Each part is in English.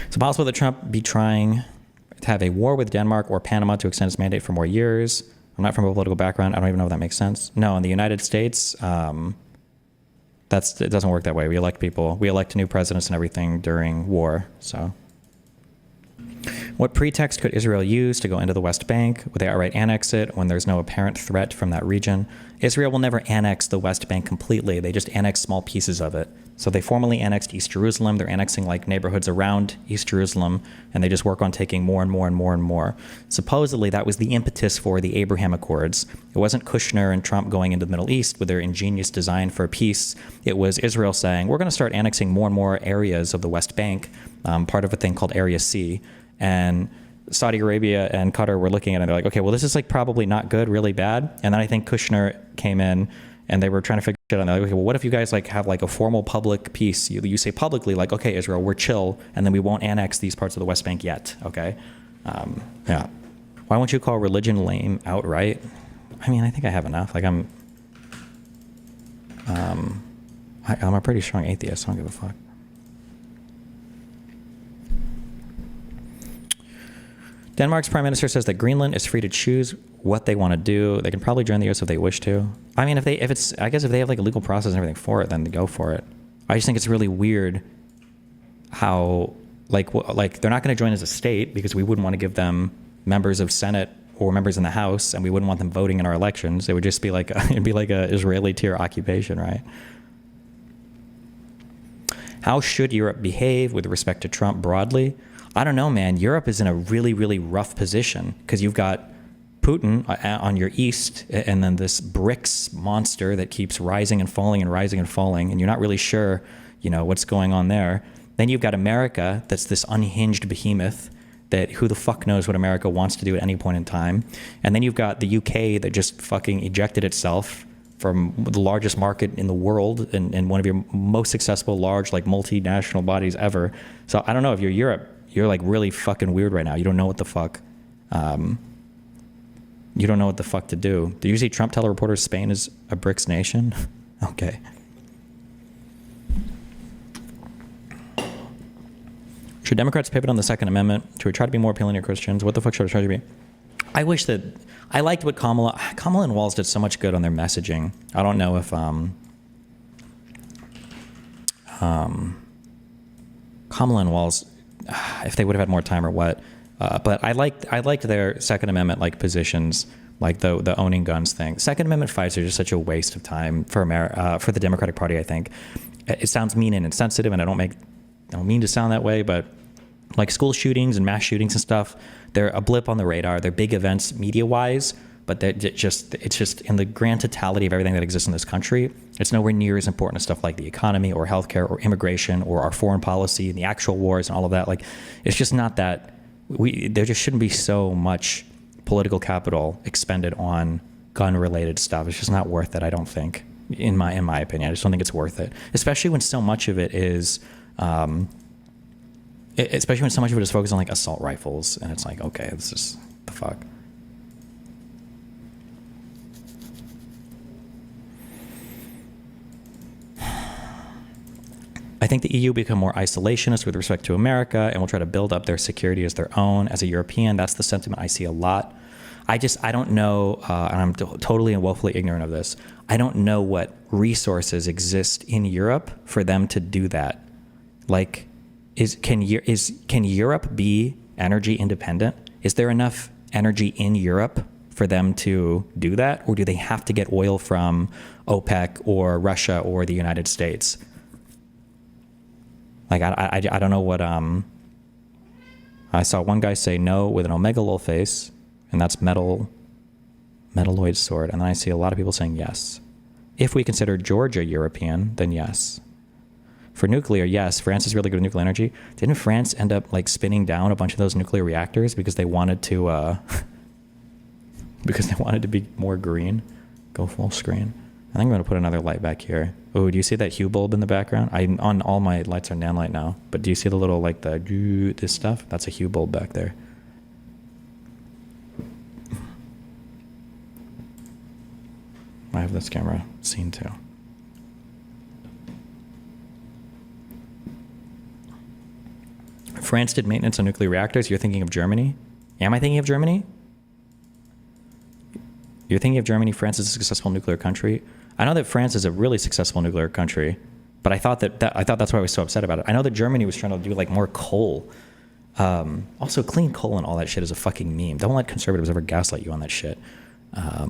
Is it possible that Trump be trying to have a war with Denmark or Panama to extend its mandate for more years? I'm not from a political background. I don't even know if that makes sense. No, in the United States, it doesn't work that way. We elect people. We elect new presidents and everything during war. So, what pretext could Israel use to go into the West Bank? Would they outright annex it when there's no apparent threat from that region? Israel will never annex the West Bank completely. They just annex small pieces of it. So they formally annexed East Jerusalem. They're annexing like neighborhoods around East Jerusalem, and they just work on taking more and more and more and more. Supposedly, that was the impetus for the Abraham Accords. It wasn't Kushner and Trump going into the Middle East with their ingenious design for peace. It was Israel saying, we're going to start annexing more and more areas of the West Bank, part of a thing called Area C. And Saudi Arabia and Qatar were looking at it and they're like, okay, well, this is like probably not good, really bad. And then I think Kushner came in and they were trying to figure shit out. They're like, okay, well, what if you guys like have like a formal public peace? You say publicly like, okay, Israel, we're chill, and then we won't annex these parts of the West Bank yet, okay? Yeah. Why won't you call religion lame outright? I mean, I think I have enough. Like I'm a pretty strong atheist. I don't give a fuck. Denmark's prime minister says that Greenland is free to choose what they want to do. They can probably join the US if they wish to. I mean, I guess if they have like a legal process and everything for it, then they go for it. I just think it's really weird how like they're not going to join as a state because we wouldn't want to give them members of Senate or members in the House, and we wouldn't want them voting in our elections. It would just be like it'd be like a Israeli tier occupation, right? How should Europe behave with respect to Trump broadly? I don't know, man. Europe is in a really, really rough position because you've got Putin on your east and then this BRICS monster that keeps rising and falling and rising and falling, and you're not really sure, what's going on there. Then you've got America that's this unhinged behemoth that who the fuck knows what America wants to do at any point in time. And then you've got the UK that just fucking ejected itself from the largest market in the world and one of your most successful large like multinational bodies ever. So I don't know, if you're Europe, you're like really fucking weird right now. You don't know what the fuck. You don't know what the fuck to do. Did you see Trump tell reporters Spain is a BRICS nation? Okay. Should Democrats pivot on the Second Amendment? Should we try to be more appealing to Christians? What the fuck should I try to be? I wish that I liked what Kamala and Walz did so much good on their messaging. I don't know if Kamala and Walz, if they would have had more time or what. But I liked their Second Amendment like positions, like the owning guns thing. Second Amendment fights are just such a waste of time for for the Democratic Party. I think it sounds mean and insensitive, and I don't mean to sound that way, but like school shootings and mass shootings and stuff, they're a blip on the radar. They're big events media-wise, but it's just in the grand totality of everything that exists in this country, it's nowhere near as important as stuff like the economy or healthcare or immigration or our foreign policy and the actual wars and all of that. Like, it's just not that. There just shouldn't be so much political capital expended on gun-related stuff. It's just not worth it, I don't think, in my opinion. I just don't think it's worth it, especially when so much of it is focused on like assault rifles, and it's like, okay, this is the fuck. I think the EU become more isolationist with respect to America and will try to build up their security as their own. As a European, that's the sentiment I see a lot. I don't know, and I'm totally and woefully ignorant of this. I don't know what resources exist in Europe for them to do that. Like, can Europe be energy independent? Is there enough energy in Europe for them to do that? Or do they have to get oil from OPEC or Russia or the United States? Like, I don't know what, I saw one guy say no with an omega lol face, and that's metalloid sword. And then I see a lot of people saying yes. If we consider Georgia European, then yes. For nuclear, yes, France is really good at nuclear energy. Didn't France end up like spinning down a bunch of those nuclear reactors because they wanted to, be more green? Go full screen. I think I'm going to put another light back here. Oh, do you see that hue bulb in the background? On all my lights are nanlight now, but do you see the little like this stuff? That's a hue bulb back there. I have this camera seen too. France did maintenance on nuclear reactors. You're thinking of Germany? Am I thinking of Germany? You're thinking of Germany. France is a successful nuclear country. I know that France is a really successful nuclear country, but I thought that's why I was so upset about it. I know that Germany was trying to do like more coal. Also, clean coal and all that shit is a fucking meme. Don't let conservatives ever gaslight you on that shit. I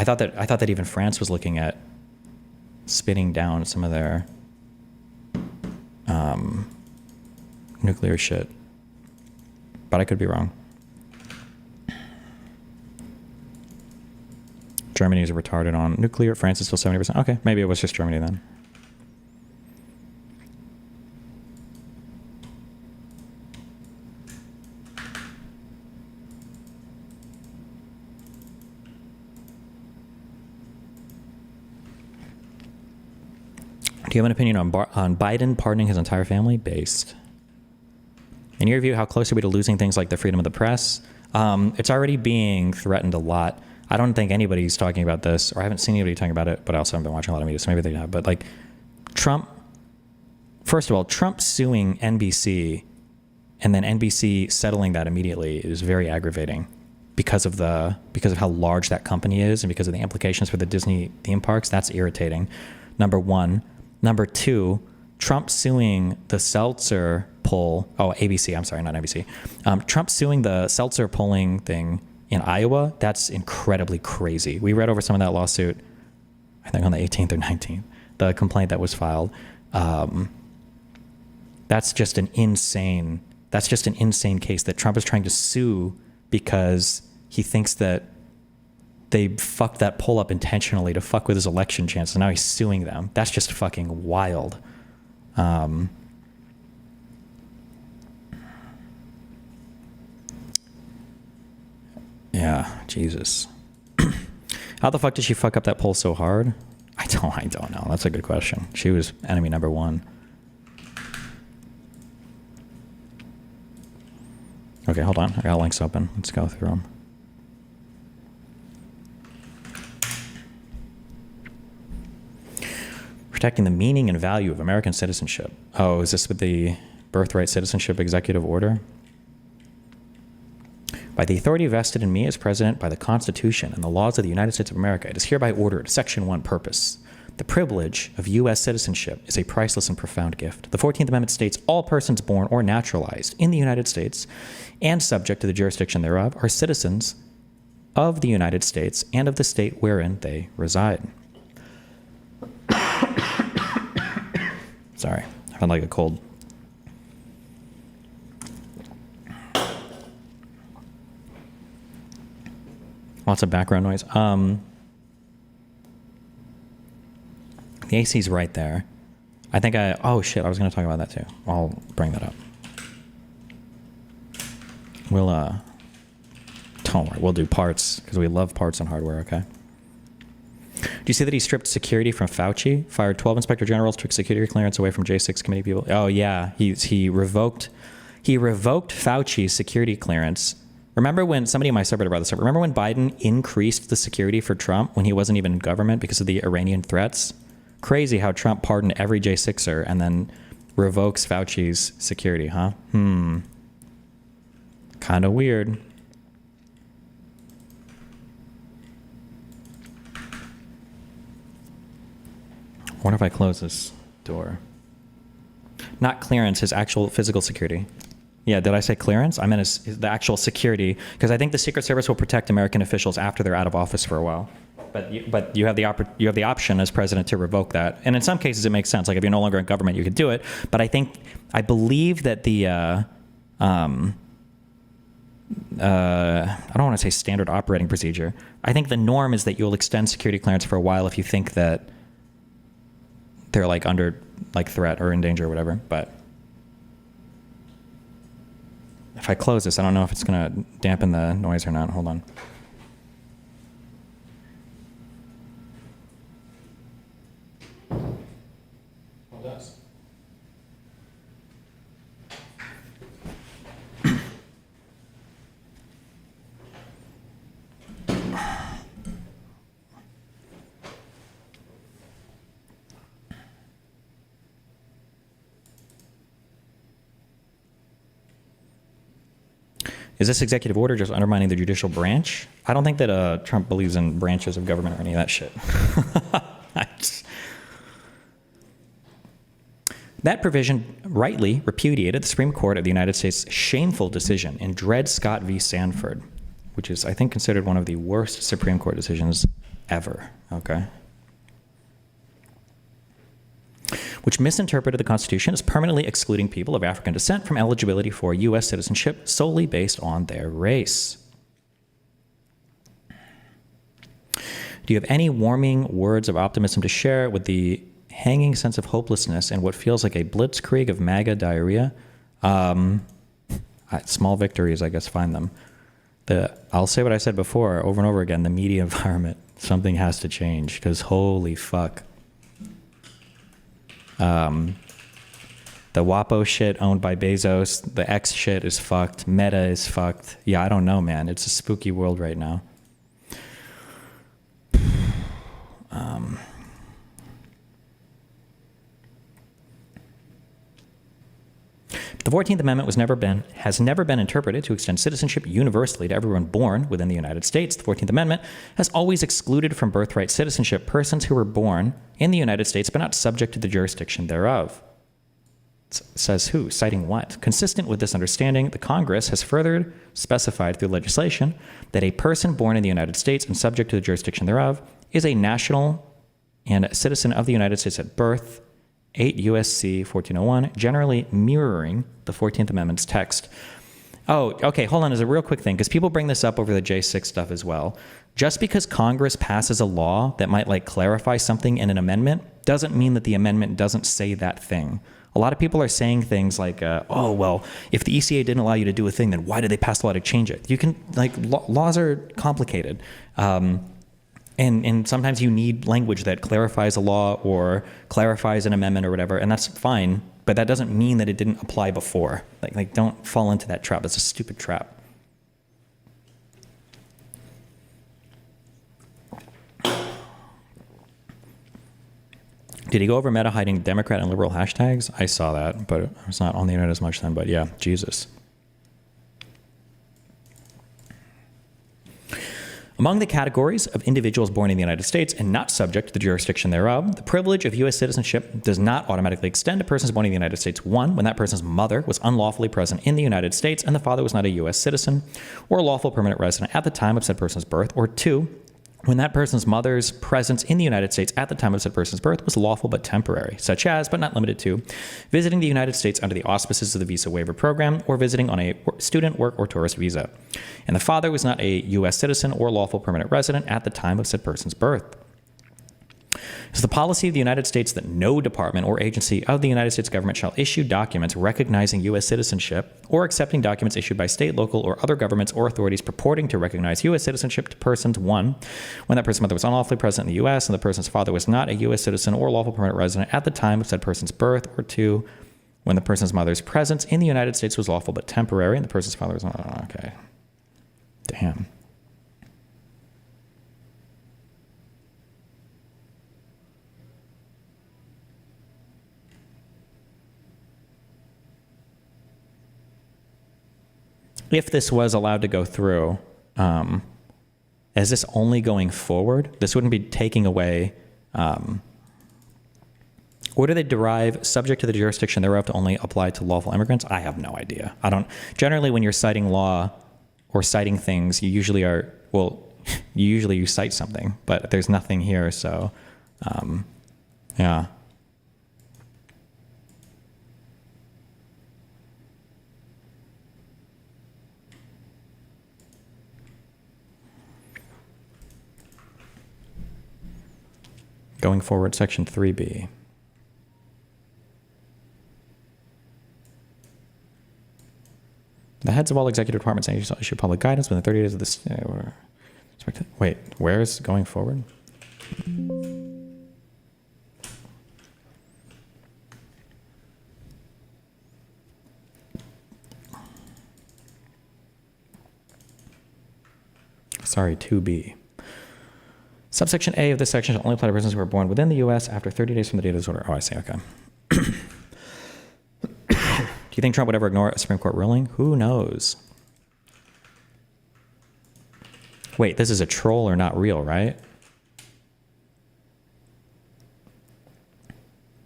thought that even France was looking at spinning down some of their nuclear shit, but I could be wrong. Germany is retarded on nuclear. France is still 70%. Okay, maybe it was just Germany then. Do you have an opinion on Biden pardoning his entire family? Based. In your view, how close are we to losing things like the freedom of the press? It's already being threatened a lot. I don't think anybody's talking about this, or I haven't seen anybody talking about it, but I also haven't been watching a lot of media, so maybe they have. But like Trump, first of all, Trump suing NBC and then NBC settling that immediately is very aggravating because of how large that company is and because of the implications for the Disney theme parks. That's irritating. Number one. Number two, Trump suing the Seltzer poll. Oh, ABC. I'm sorry, not NBC. Trump suing the Seltzer polling thing in Iowa. That's incredibly crazy. We read over some of that lawsuit, I think on the 18th or 19th, the complaint that was filed. That's just an insane case that Trump is trying to sue because he thinks that they fucked that poll up intentionally to fuck with his election chances. And now he's suing them. That's just fucking wild. Yeah, Jesus. How the fuck did she fuck up that poll so hard? I don't know. That's a good question. She was enemy number one. Okay, hold on. I got links open. Let's go through them. Protecting the meaning and value of American citizenship. Oh, is this with the birthright citizenship executive order? By the authority vested in me as president by the Constitution and the laws of the United States of America, it is hereby ordered, Section 1 purpose. The privilege of U.S. citizenship is a priceless and profound gift. The 14th Amendment states all persons born or naturalized in the United States and subject to the jurisdiction thereof are citizens of the United States and of the state wherein they reside. Sorry, I felt like a cold. Lots of background noise. The AC's right there. I think oh shit, I was going to talk about that too. I'll bring that up. Don't worry, we'll do parts because we love parts and hardware, okay? Do you see that he stripped security from Fauci? Fired 12 inspector generals, took security clearance away from J6 committee people. Oh yeah, he revoked Fauci's security clearance. Remember when somebody in my subreddit brought this up? Remember when Biden increased the security for Trump when he wasn't even in government because of the Iranian threats? Crazy how Trump pardoned every J6er and then revokes Fauci's security, huh? Kind of weird. What if I close this door? Not clearance, his actual physical security. Yeah, did I say clearance? I meant the actual security, because I think the Secret Service will protect American officials after they're out of office for a while. But you have the option as president to revoke that, and in some cases it makes sense. Like if you're no longer in government, you could do it. But I believe that the I don't want to say standard operating procedure. I think the norm is that you'll extend security clearance for a while if you think that they're like under like threat or in danger or whatever. But if I close this, I don't know if it's going to dampen the noise or not. Hold on. It does. Is this executive order just undermining the judicial branch? I don't think that Trump believes in branches of government or any of that shit. That provision rightly repudiated the Supreme Court of the United States' shameful decision in Dred Scott v. Sanford, which is, I think, considered one of the worst Supreme Court decisions ever, okay? Which misinterpreted the Constitution as permanently excluding people of African descent from eligibility for U.S. citizenship solely based on their race. Do you have any warming words of optimism to share with the hanging sense of hopelessness and what feels like a blitzkrieg of MAGA diarrhea? Small victories, I guess, find them. I'll say what I said before over and over again, the media environment, something has to change, because holy fuck. The WAPO shit owned by Bezos, the X shit is fucked, Meta is fucked. Yeah, I don't know, man. It's a spooky world right now. The 14th Amendment has never been interpreted to extend citizenship universally to everyone born within the United States. The 14th Amendment has always excluded from birthright citizenship persons who were born in the United States but not subject to the jurisdiction thereof. Says who? Citing what? Consistent with this understanding, the Congress has further specified through legislation that a person born in the United States and subject to the jurisdiction thereof is a national and a citizen of the United States at birth, 8 U.S.C. 1401, generally mirroring the 14th Amendment's text. Oh, okay, hold on, as a real quick thing, because people bring this up over the J6 stuff as well. Just because Congress passes a law that might like clarify something in an amendment doesn't mean that the amendment doesn't say that thing. A lot of people are saying things like, oh, well, if the ECA didn't allow you to do a thing, then why did they pass a law to change it? You can, like, laws are complicated. And sometimes you need language that clarifies a law or clarifies an amendment or whatever, and that's fine, but that doesn't mean that it didn't apply before. Like don't fall into that trap. It's a stupid trap. Did he go over Meta hiding Democrat and liberal hashtags? I saw that, but I was not on the internet as much then, but yeah, Jesus. Among the categories of individuals born in the United States and not subject to the jurisdiction thereof, the privilege of U.S. citizenship does not automatically extend to persons born in the United States, 1, when that person's mother was unlawfully present in the United States and the father was not a U.S. citizen or a lawful permanent resident at the time of said person's birth, or 2, when that person's mother's presence in the United States at the time of said person's birth was lawful but temporary, such as, but not limited to, visiting the United States under the auspices of the Visa Waiver Program or visiting on a student, work, or tourist visa. And the father was not a U.S. citizen or lawful permanent resident at the time of said person's birth. It is the policy of the United States that no department or agency of the United States government shall issue documents recognizing U.S. citizenship or accepting documents issued by state, local, or other governments or authorities purporting to recognize U.S. citizenship to persons, 1, when that person's mother was unlawfully present in the U.S. and the person's father was not a U.S. citizen or lawful permanent resident at the time of said person's birth, or 2, when the person's mother's presence in the United States was lawful but temporary and the person's father was not. Okay. Damn. If this was allowed to go through, is this only going forward? This wouldn't be taking away, or do they derive subject to the jurisdiction thereof to only apply to lawful immigrants? I have no idea. Generally when you're citing law or citing things, you usually you cite something, but there's nothing here, so, yeah. Going forward, Section 3B. The heads of all executive departments and agencies issue public guidance within 30 days of this. Wait, where's going forward? Sorry, 2B. Subsection A of this section shall only apply to persons who are born within the U.S. after 30 days from the date of this order. Oh, I see, okay. Do you think Trump would ever ignore a Supreme Court ruling? Who knows? Wait, this is a troll or not real, right?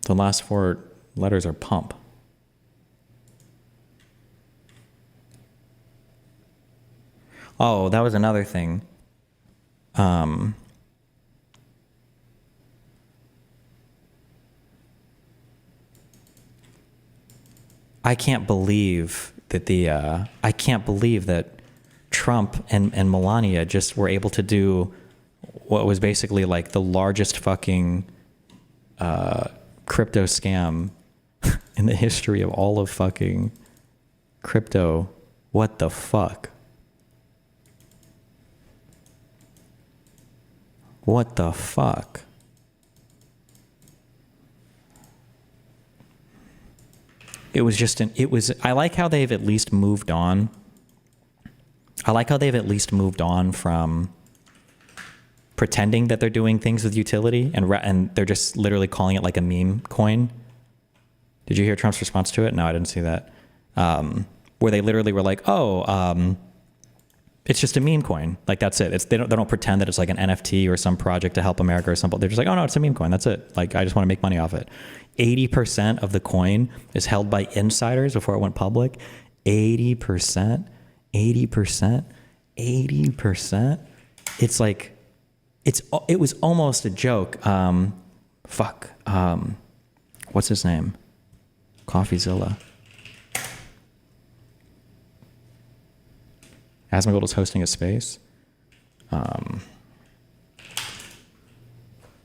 The last 4 letters are pump. Oh, that was another thing. I can't believe that Trump and Melania just were able to do what was basically like the largest fucking crypto scam in the history of all of fucking crypto. What the fuck? What the fuck? It was just I like how they've at least moved on. I like how they've at least moved on from pretending that they're doing things with utility and they're just literally calling it like a meme coin. Did you hear Trump's response to it? No, I didn't see that. Where they literally were like, oh, it's just a meme coin. Like, that's it. They don't pretend that it's like an NFT or some project to help America or something. They're just like, oh no, it's a meme coin. That's it. Like, I just want to make money off it. 80% of the coin is held by insiders before it went public. 80%. It's like, it was almost a joke. What's his name? CoffeeZilla. AsmonGold is hosting a space.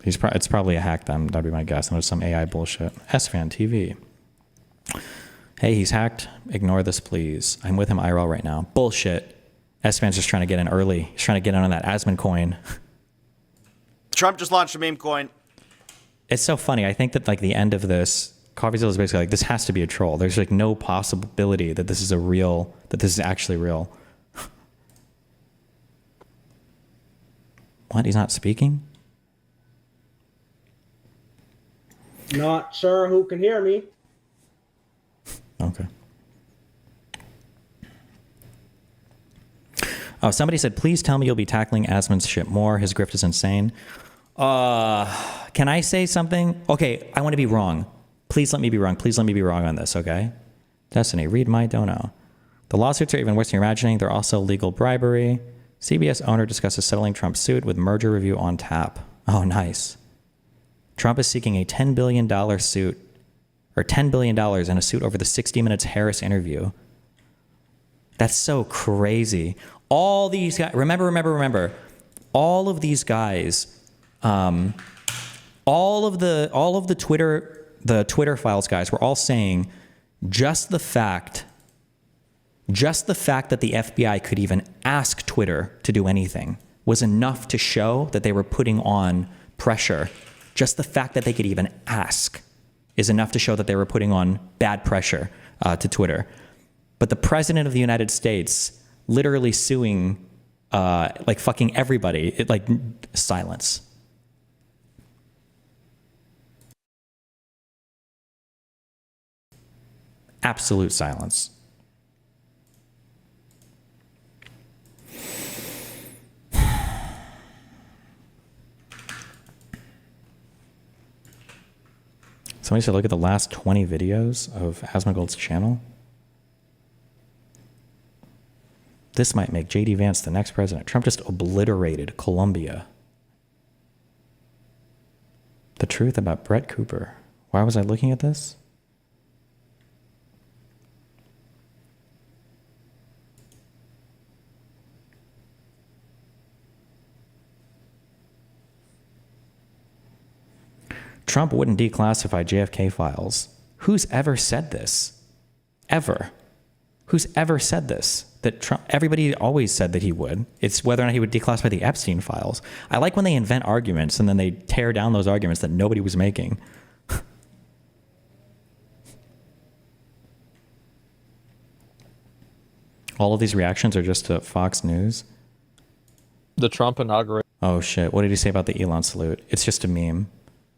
It's probably a hack then. That'd be my guess. And it's some AI bullshit. SFan TV. Hey, he's hacked. Ignore this, please. I'm with him IRL right now. Bullshit. SFan's just trying to get in early. He's trying to get in on that Asmon coin. Trump just launched a meme coin. It's so funny. I think that like the end of this, CoffeeZilla is basically like, this has to be a troll. There's like no possibility that this is actually real. What? He's not speaking? Not sure who can hear me. Okay. Oh, somebody said, please tell me you'll be tackling Asmon's shit more. His grift is insane. Can I say something? Okay, I want to be wrong. Please let me be wrong. Please let me be wrong on this, okay? Destiny, read my dono. The lawsuits are even worse than you're imagining. They're also legal bribery. CBS owner discusses settling Trump's suit with merger review on tap. Oh, nice. Trump is seeking a $10 billion suit, or $10 billion in a suit over the 60 Minutes Harris interview. That's so crazy. All these guys, remember, all of these guys, all of the Twitter files guys were all saying just the fact that the FBI could even ask Twitter to do anything was enough to show that they were putting on pressure. Just the fact that they could even ask is enough to show that they were putting on bad pressure to Twitter. But the president of the United States literally suing like fucking everybody, silence. Absolute silence. Somebody should look at the last 20 videos of AsmonGold's channel. This might make J.D. Vance the next president. Trump just obliterated Colombia. The truth about Brett Cooper. Why was I looking at this? Trump wouldn't declassify JFK files. Who's ever said this? Ever? Who's ever said this? That Trump, everybody always said that he would. It's whether or not he would declassify the Epstein files. I like when they invent arguments and then they tear down those arguments that nobody was making. All of these reactions are just to Fox News. The Trump inauguration. Oh shit, what did he say about the Elon salute? It's just a meme.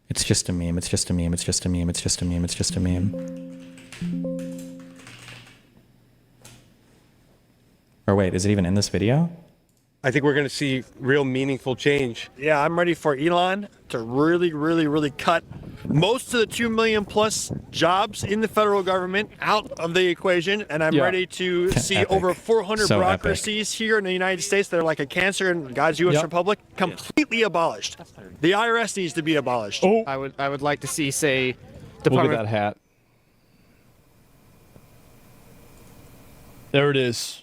It's just a meme, it's just a meme, it's just a meme, it's just a meme, it's just a meme. Or wait, is it even in this video? I think we're going to see real meaningful change. Yeah, I'm ready for Elon to really cut most of the 2 million plus jobs in the federal government out of the equation, and I'm ready to see Epic. over 400 So bureaucracies here in the United States that are like a cancer in God's U.S. Republic completely abolished. The IRS needs to be abolished. Oh, I would like to see, say, look at Department that hat. There it is.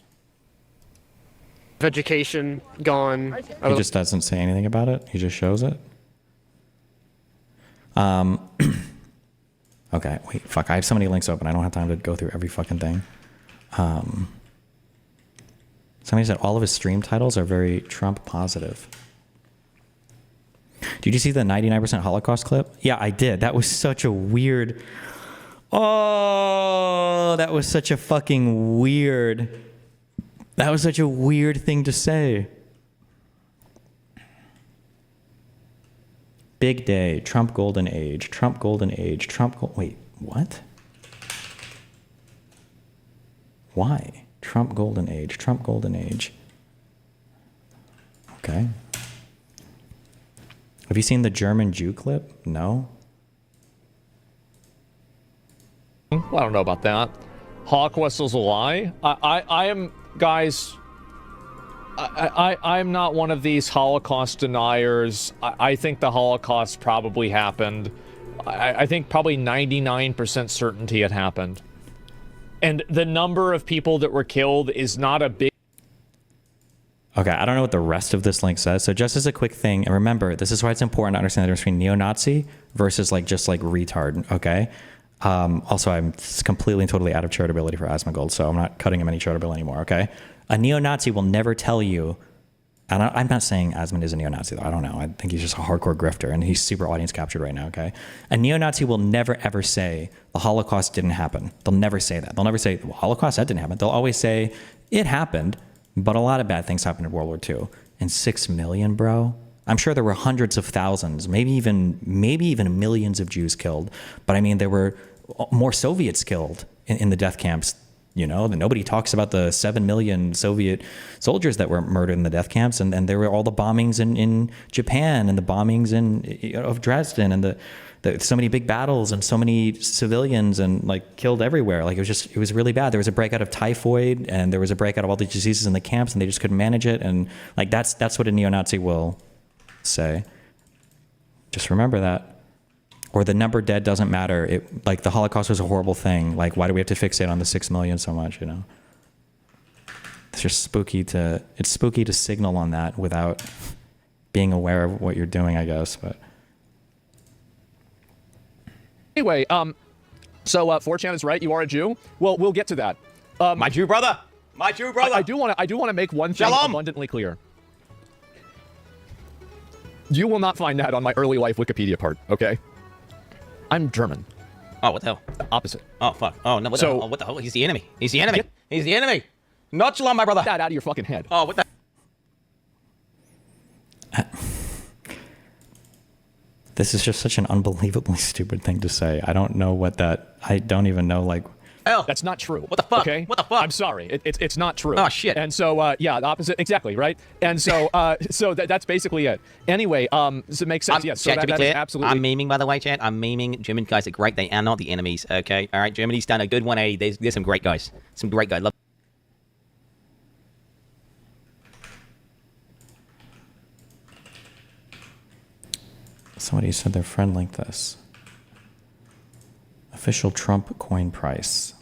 of Education gone. He just doesn't say anything about it. He just shows it. Okay, wait, fuck. I have so many links open. I don't have time to go through every fucking thing. Somebody said all of his stream titles are very Trump positive. Did you see the 99% Holocaust clip? Yeah, I did. That was such a weird... Oh, that was such a fucking weird... That was such a weird thing to say. Big day, Trump golden age, Trump golden age, wait, what? Why? Trump golden age, Trump golden age. Okay. Have you seen the German Jew clip? No? Well, I don't know about that. Holocaust is a lie. I am, guys. I'm not one of these Holocaust deniers. I think the Holocaust probably happened. I think probably 99% certainty it happened. And the number of people that were killed is not a big... Okay, I don't know what the rest of this link says. So just as a quick thing, and remember, this is why it's important to understand the difference between neo-Nazi versus just retard, okay? Also, I'm completely and totally out of charitability for AsmonGold, so I'm not cutting him any charitability anymore, okay? A neo-Nazi will never tell you, and I'm not saying Asmon is a neo-Nazi, though. I don't know. I think he's just a hardcore grifter, and he's super audience captured right now, okay? A neo-Nazi will never, ever say, the Holocaust didn't happen. They'll never say that. They'll never say, well, Holocaust, that didn't happen. They'll always say, it happened, but a lot of bad things happened in World War II. And 6 million, bro? I'm sure there were hundreds of thousands, maybe even millions of Jews killed. But I mean, there were more Soviets killed in the death camps. You know, nobody talks about the 7 million Soviet soldiers that were murdered in the death camps, and there were all the bombings in Japan and the bombings of Dresden and the so many big battles and so many civilians and killed everywhere. It was really bad. There was a breakout of typhoid and there was a breakout of all these diseases in the camps, and they just couldn't manage it. And that's what a neo-Nazi will say. Just remember that. Or the number dead doesn't matter. The Holocaust was a horrible thing. Why do we have to fixate on the 6 million so much, you know? It's just spooky to signal on that without being aware of what you're doing, I guess, but. Anyway, so 4chan is right. You are a Jew. Well, we'll get to that. My Jew brother. My Jew brother. I do want to make one thing Shalom. abundantly clear. You will not find that on my early life Wikipedia part, okay? I'm German. Oh, what the hell? The opposite. Oh, fuck. Oh, no, what the hell? Oh, what the hell? He's the enemy. He's the enemy. Get- He's the enemy. Not shalom, my brother. Get that out of your fucking head. Oh, what the... This is just such an unbelievably stupid thing to say. I don't know I don't even know, hell? That's not true. What the fuck? Okay? What the fuck? I'm sorry. It's not true. Oh, shit. And so, yeah, the opposite. Exactly, right? And so, that's basically it. Anyway, does it make sense? Yes. So Chat, to be that is clear, absolutely... I'm memeing, by the way, chat. I'm memeing. German guys are great. They are not the enemies, okay? All right, Germany's done a good 180. There's some great guys. Some great guys. Love. Somebody said their friend linked this. Official Trump coin price.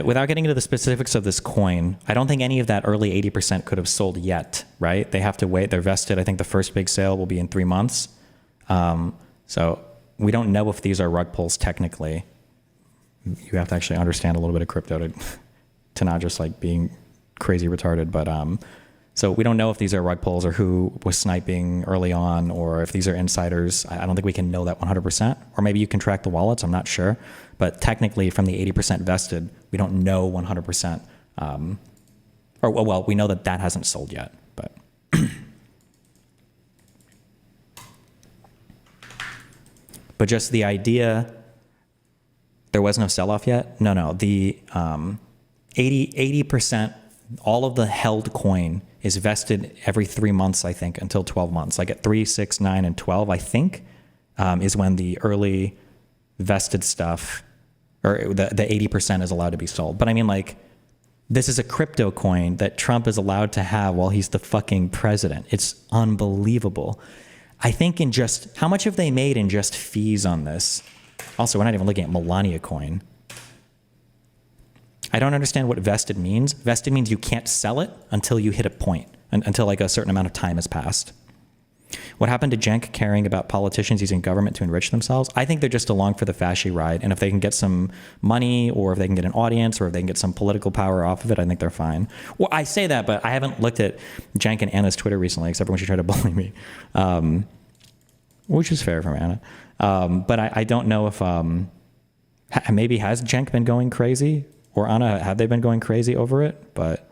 Without getting into the specifics of this coin, I don't think any of that early 80% could have sold yet, right? They have to wait. They're vested. I think the first big sale will be in 3 months. So we don't know if these are rug pulls technically. You have to actually understand a little bit of crypto to not just being crazy retarded. But so we don't know if these are rug pulls or who was sniping early on, or if these are insiders. I don't think we can know that 100%. Or maybe you can track the wallets. I'm not sure. But technically, from the 80% vested, we don't know 100%. Well, we know that hasn't sold yet. But but just the idea There was no sell-off yet? No. The 80%, all of the held coin is vested every 3 months, I think, until 12 months. Like at 3, 6, 9, and 12, I think, is when the early vested stuff, or the 80% is allowed to be sold. But I mean, like, this is a crypto coin that Trump is allowed to have while he's the fucking president. It's unbelievable. I think in just, how much have they made in just fees on this? Also, we're not even looking at Melania coin. I don't understand what vested means. Vested means you can't sell it until you hit a point, until like a certain amount of time has passed. What happened to Cenk caring about politicians using government to enrich themselves? I think they're just along for the fasci ride. And if they can get some money, or if they can get an audience, or if they can get some political power off of it, I think they're fine. Well, I say that, but I haven't looked at Cenk and Anna's Twitter recently, except for when she tried to bully me, which is fair from Anna. But I don't know if, maybe has Cenk been going crazy? Or Anna, have they been going crazy over it? But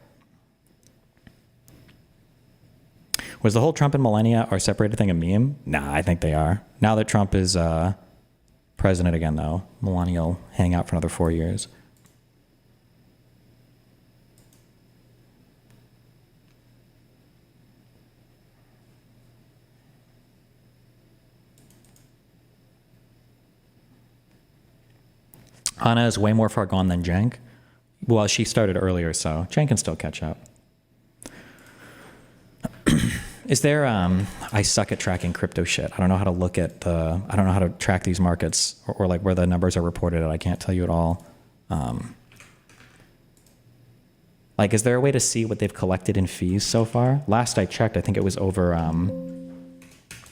was the whole Trump and Melania are separated thing a meme? Nah, I think they are. Now that Trump is president again, though, Melania will hang out for another 4 years. Anna is way more far gone than Cenk. Well, she started earlier, so Cenk can still catch up. Is there, I suck at tracking crypto shit. I don't know how to look at I don't know how to track these markets or like where the numbers are reported at. I can't tell you at all. Like, is there a way to see what they've collected in fees so far? Last I checked, I think it was over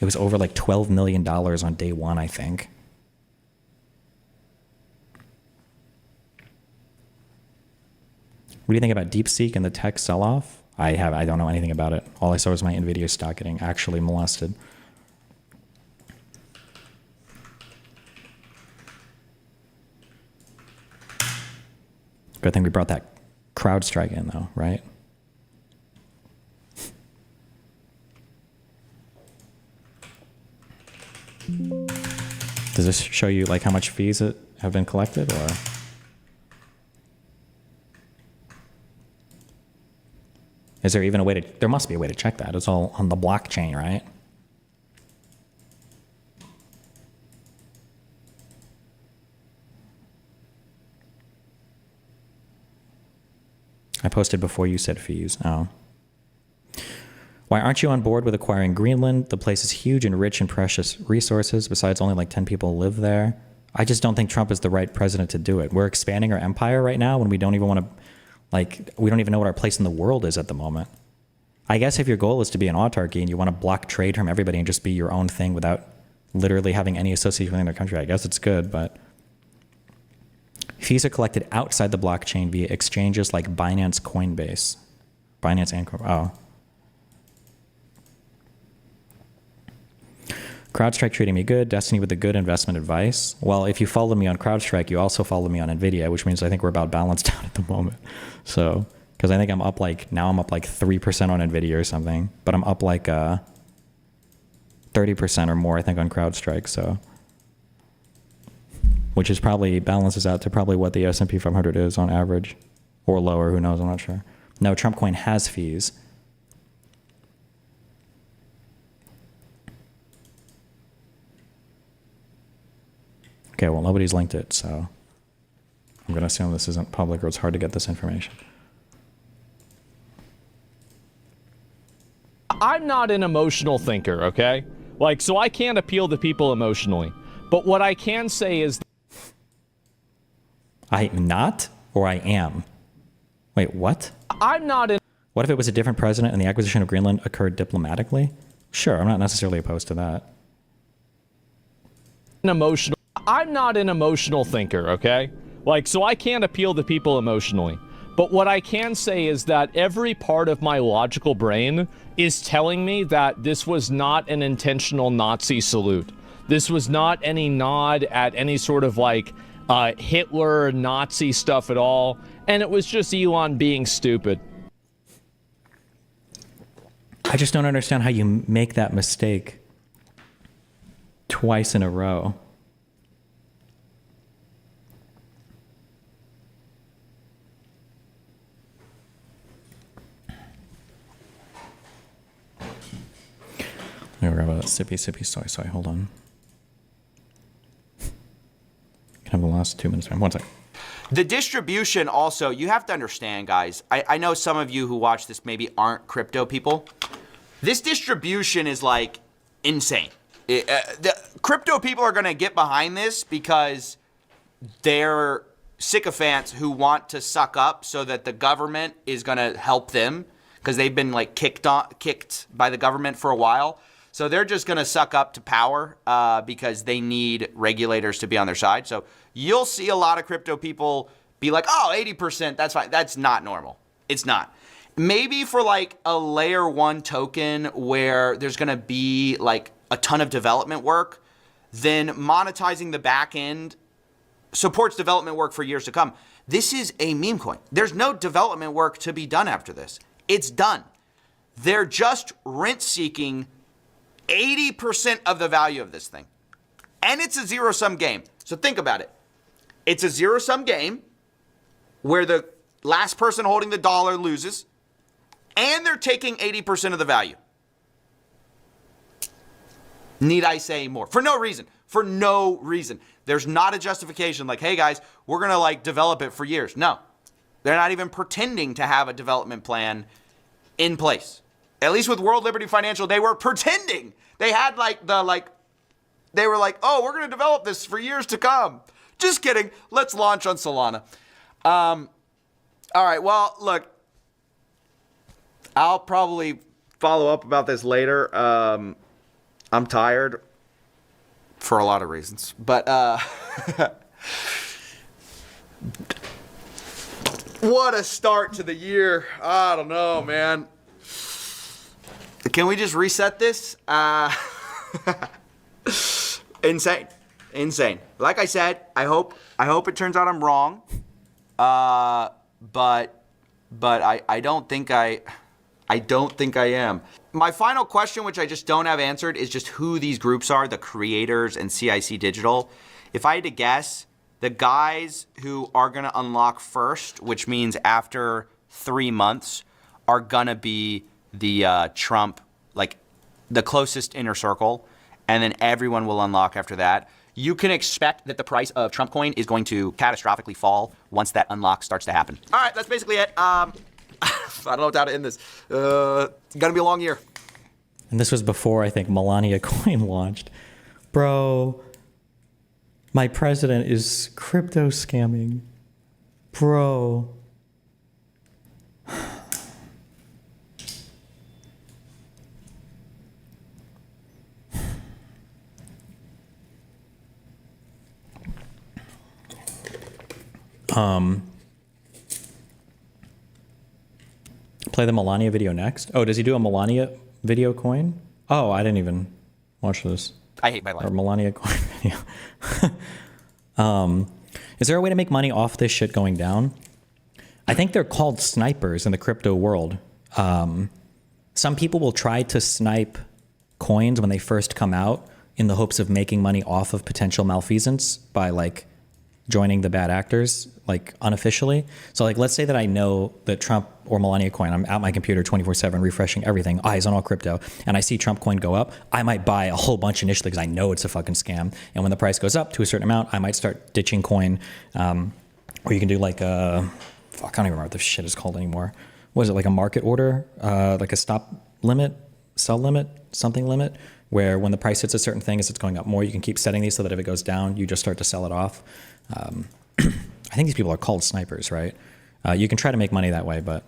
like $12 million on day one, I think. What do you think about DeepSeek and the tech sell-off? I don't know anything about it. All I saw was my NVIDIA stock getting actually molested. Good thing we brought that CrowdStrike in, though, right? Does this show you like how much fees have been collected, or? Is there even a way to, there must be a way to check that. It's all on the blockchain, right? I posted before you said fees. Oh. Why aren't you on board with acquiring Greenland? The place is huge and rich in precious resources. Besides, only like 10 people live there. I just don't think Trump is the right president to do it. We're expanding our empire right now when we don't even want to, like, we don't even know what our place in the world is at the moment. I guess if your goal is to be an autarky and you want to block trade from everybody and just be your own thing without literally having any association with another country, I guess it's good, but fees are collected outside the blockchain via exchanges like Binance Coinbase. Binance and oh. CrowdStrike treating me good. Destiny with the good investment advice. Well, if you followed me on CrowdStrike, you also followed me on NVIDIA, which means I think we're about balanced out at the moment. So, because I think I'm up like, now I'm up like 3% on NVIDIA or something, but I'm up like 30% or more, I think, on CrowdStrike. So, which is probably balances out to probably what the S&P 500 is on average, or lower. Who knows? I'm not sure. No, Trump coin has fees. Okay, well, nobody's linked it, so I'm going to assume this isn't public or it's hard to get this information. I'm not an emotional thinker, okay? Like, so I can't appeal to people emotionally. But what I can say is... I'm not, or I am? Wait, what? I'm not an... What if it was a different president and the acquisition of Greenland occurred diplomatically? Sure, I'm not necessarily opposed to that. I'm not an emotional thinker, okay? Like, so I can't appeal to people emotionally. But what I can say is that every part of my logical brain is telling me that this was not an intentional Nazi salute. This was not any nod at any sort of like Hitler Nazi stuff at all. And it was just Elon being stupid. I just don't understand how you make that mistake twice in a row. Let me grab a sippy soy. Hold on. Can have the last 2 minutes. One second. The distribution also, you have to understand, guys. I know some of you who watch this maybe aren't crypto people. This distribution is like insane. The crypto people are going to get behind this because they're sycophants who want to suck up so that the government is going to help them because they've been like kicked by the government for a while. So they're just going to suck up to power because they need regulators to be on their side. So you'll see a lot of crypto people be like, oh, 80%, that's fine. That's not normal. It's not. Maybe for like a layer 1 token where there's going to be like a ton of development work, then monetizing the back end supports development work for years to come. This is a meme coin. There's no development work to be done after this. It's done. They're just rent seeking 80% of the value of this thing. And it's a zero-sum game. So think about it. It's a zero-sum game where the last person holding the dollar loses, and they're taking 80% of the value. Need I say more? For no reason. For no reason. There's not a justification like, hey guys, we're going to like develop it for years. No. They're not even pretending to have a development plan in place. At least with World Liberty Financial, they were pretending. They had they were like, oh, we're going to develop this for years to come. Just kidding. Let's launch on Solana. All right. Well, look, I'll probably follow up about this later. I'm tired for a lot of reasons, but what a start to the year. I don't know, man. Can we just reset this? Insane. Like I said, I hope it turns out I'm wrong. But I don't think I am. My final question, which I just don't have answered, is just who these groups are, the creators and CIC Digital. If I had to guess, the guys who are going to unlock first, which means after 3 months, are going to be the Trump, like the closest inner circle, and then everyone will unlock after that. You can expect that the price of Trump coin is going to catastrophically fall once that unlock starts to happen. All right, that's basically it. I don't know how to end this. It's going to be a long year. And this was before, I think, Melania coin launched. Bro, my president is crypto scamming. Bro. Play the Melania video next. Oh, does he do a Melania video coin? Oh, I didn't even watch this. I hate my life. Or Melania coin video. Is there a way to make money off this shit going down? I think they're called snipers in the crypto world. Some people will try to snipe coins when they first come out in the hopes of making money off of potential malfeasance by like joining the bad actors, like unofficially. So like, let's say that I know that Trump or Melania coin, I'm at my computer 24/7 refreshing everything, eyes on all crypto, and I see Trump coin go up, I might buy a whole bunch initially because I know it's a fucking scam. And when the price goes up to a certain amount, I might start ditching coin. Or you can do like a, fuck, I don't even remember what this shit is called anymore. What is it, like a market order? Like a stop limit, sell limit, something limit, where when the price hits a certain thing as it's going up more, you can keep setting these so that if it goes down, you just start to sell it off. I think these people are called snipers, right? You can try to make money that way, but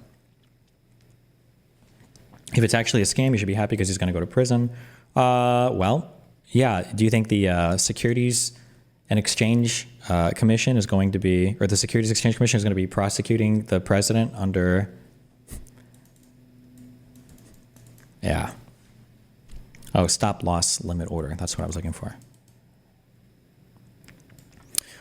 if it's actually a scam, you should be happy because he's going to go to prison. Well, yeah. Do you think the Securities and Exchange Commission is going to be, or the Securities Exchange Commission is going to be prosecuting the president under, yeah. Oh, stop loss limit order. That's what I was looking for.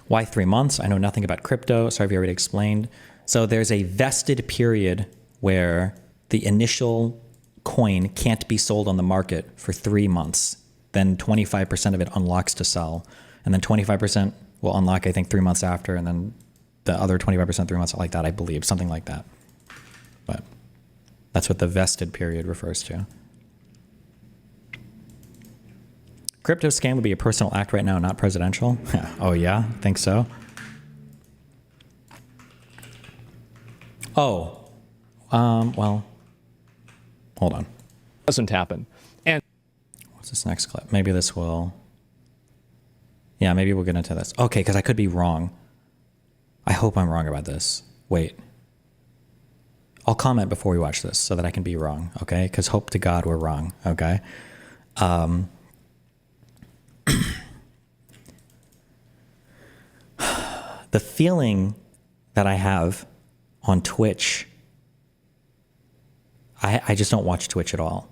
Why 3 months? I know nothing about crypto. Sorry if you already explained. So there's a vested period where the initial coin can't be sold on the market for 3 months. Then 25% of it unlocks to sell. And then 25% will unlock, I think, 3 months after. And then the other 25% 3 months like that, I believe. Something like that. But that's what the vested period refers to. crypto scam would be a personal act right now, not presidential. Oh yeah, think so. Oh, well, hold on. Doesn't happen. And What's this next clip? Maybe this will. Yeah, maybe we'll get into this. Okay, because I could be wrong. I hope I'm wrong about this. Wait. I'll comment before we watch this so that I can be wrong, okay? Because hope to God we're wrong, okay? The feeling that I have on Twitch, I just don't watch Twitch at all.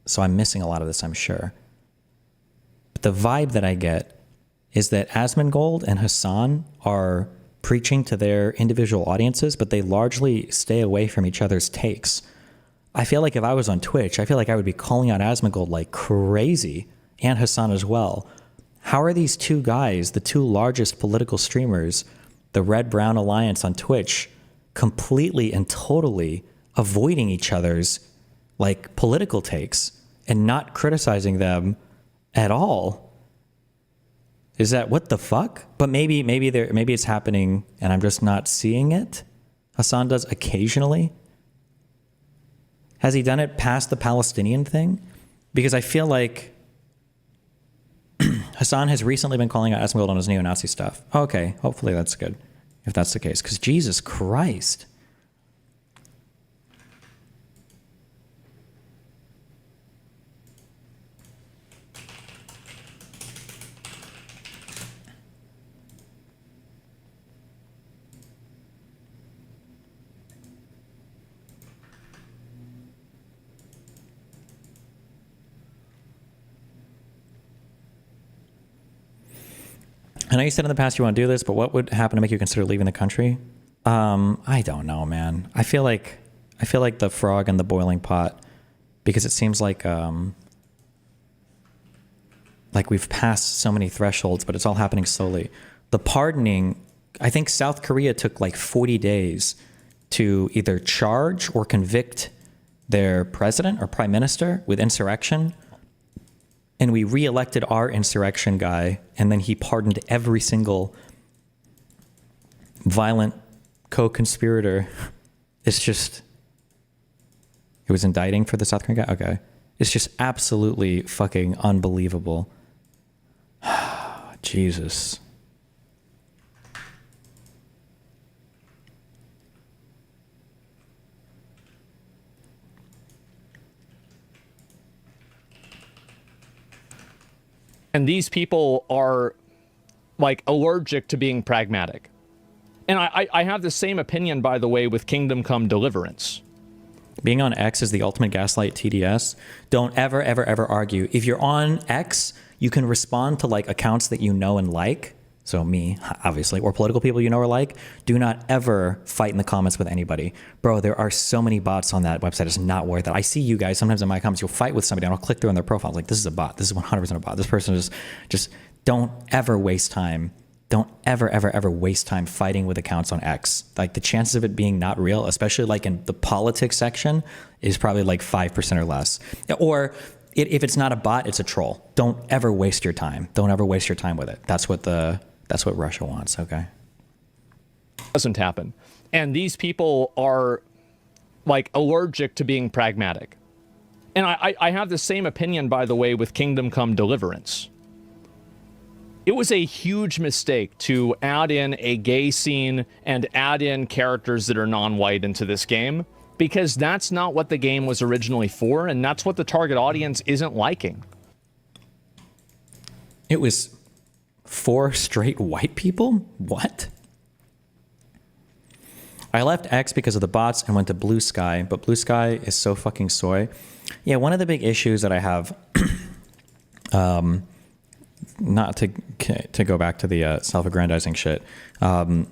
So I'm missing a lot of this, I'm sure. But the vibe that I get is that AsmonGold and Hassan are preaching to their individual audiences, but they largely stay away from each other's takes. I feel like if I was on Twitch, I feel like I would be calling out AsmonGold like crazy, and Hassan as well. How are these two guys, the two largest political streamers, the Red-Brown Alliance on Twitch, completely and totally avoiding each other's like political takes and not criticizing them at all? Is that what the fuck? But maybe it's happening and I'm just not seeing it. Hassan does occasionally. Has he done it past the Palestinian thing? Because I feel like Hassan has recently been calling out AsmonGold on his neo-Nazi stuff. Okay, hopefully that's good, if that's the case. Because Jesus Christ. I know you said in the past you want to do this, but what would happen to make you consider leaving the country? I don't know, man. I feel like the frog in the boiling pot, because it seems like we've passed so many thresholds, but it's all happening slowly. The pardoning, I think South Korea took like 40 days to either charge or convict their president or prime minister with insurrection. And we re-elected our insurrection guy, and then he pardoned every single violent co-conspirator. It's just, it was indicting for the South Korean guy? Okay. It's just absolutely fucking unbelievable. Jesus. And these people are like allergic to being pragmatic. And I have the same opinion, by the way, with Kingdom Come Deliverance. Being on X is the ultimate gaslight TDS. Don't ever, ever, ever argue. If you're on X, you can respond to like accounts that you know and like. So me, obviously, or political people you know or like. Do not ever fight in the comments with anybody. Bro, there are so many bots on that website. It's not worth it. I see you guys sometimes in my comments, you'll fight with somebody and I'll click through on their profile. Like, this is a bot. This is 100% a bot. This person is just don't ever waste time. Don't ever, ever, ever waste time fighting with accounts on X. Like, the chances of it being not real, especially like in the politics section, is probably like 5% or less. Or if it's not a bot, it's a troll. Don't ever waste your time. Don't ever waste your time with it. That's what Russia wants, okay? Doesn't happen. And these people are like allergic to being pragmatic. And I have the same opinion, by the way, with Kingdom Come Deliverance. It was a huge mistake to add in a gay scene and add in characters that are non-white into this game, because that's not what the game was originally for, and that's what the target audience isn't liking. It was 4 straight white people? What? I left X because of the bots and went to Blue Sky, but Blue Sky is so fucking soy. Yeah, one of the big issues that I have, not to go back to the self-aggrandizing shit, a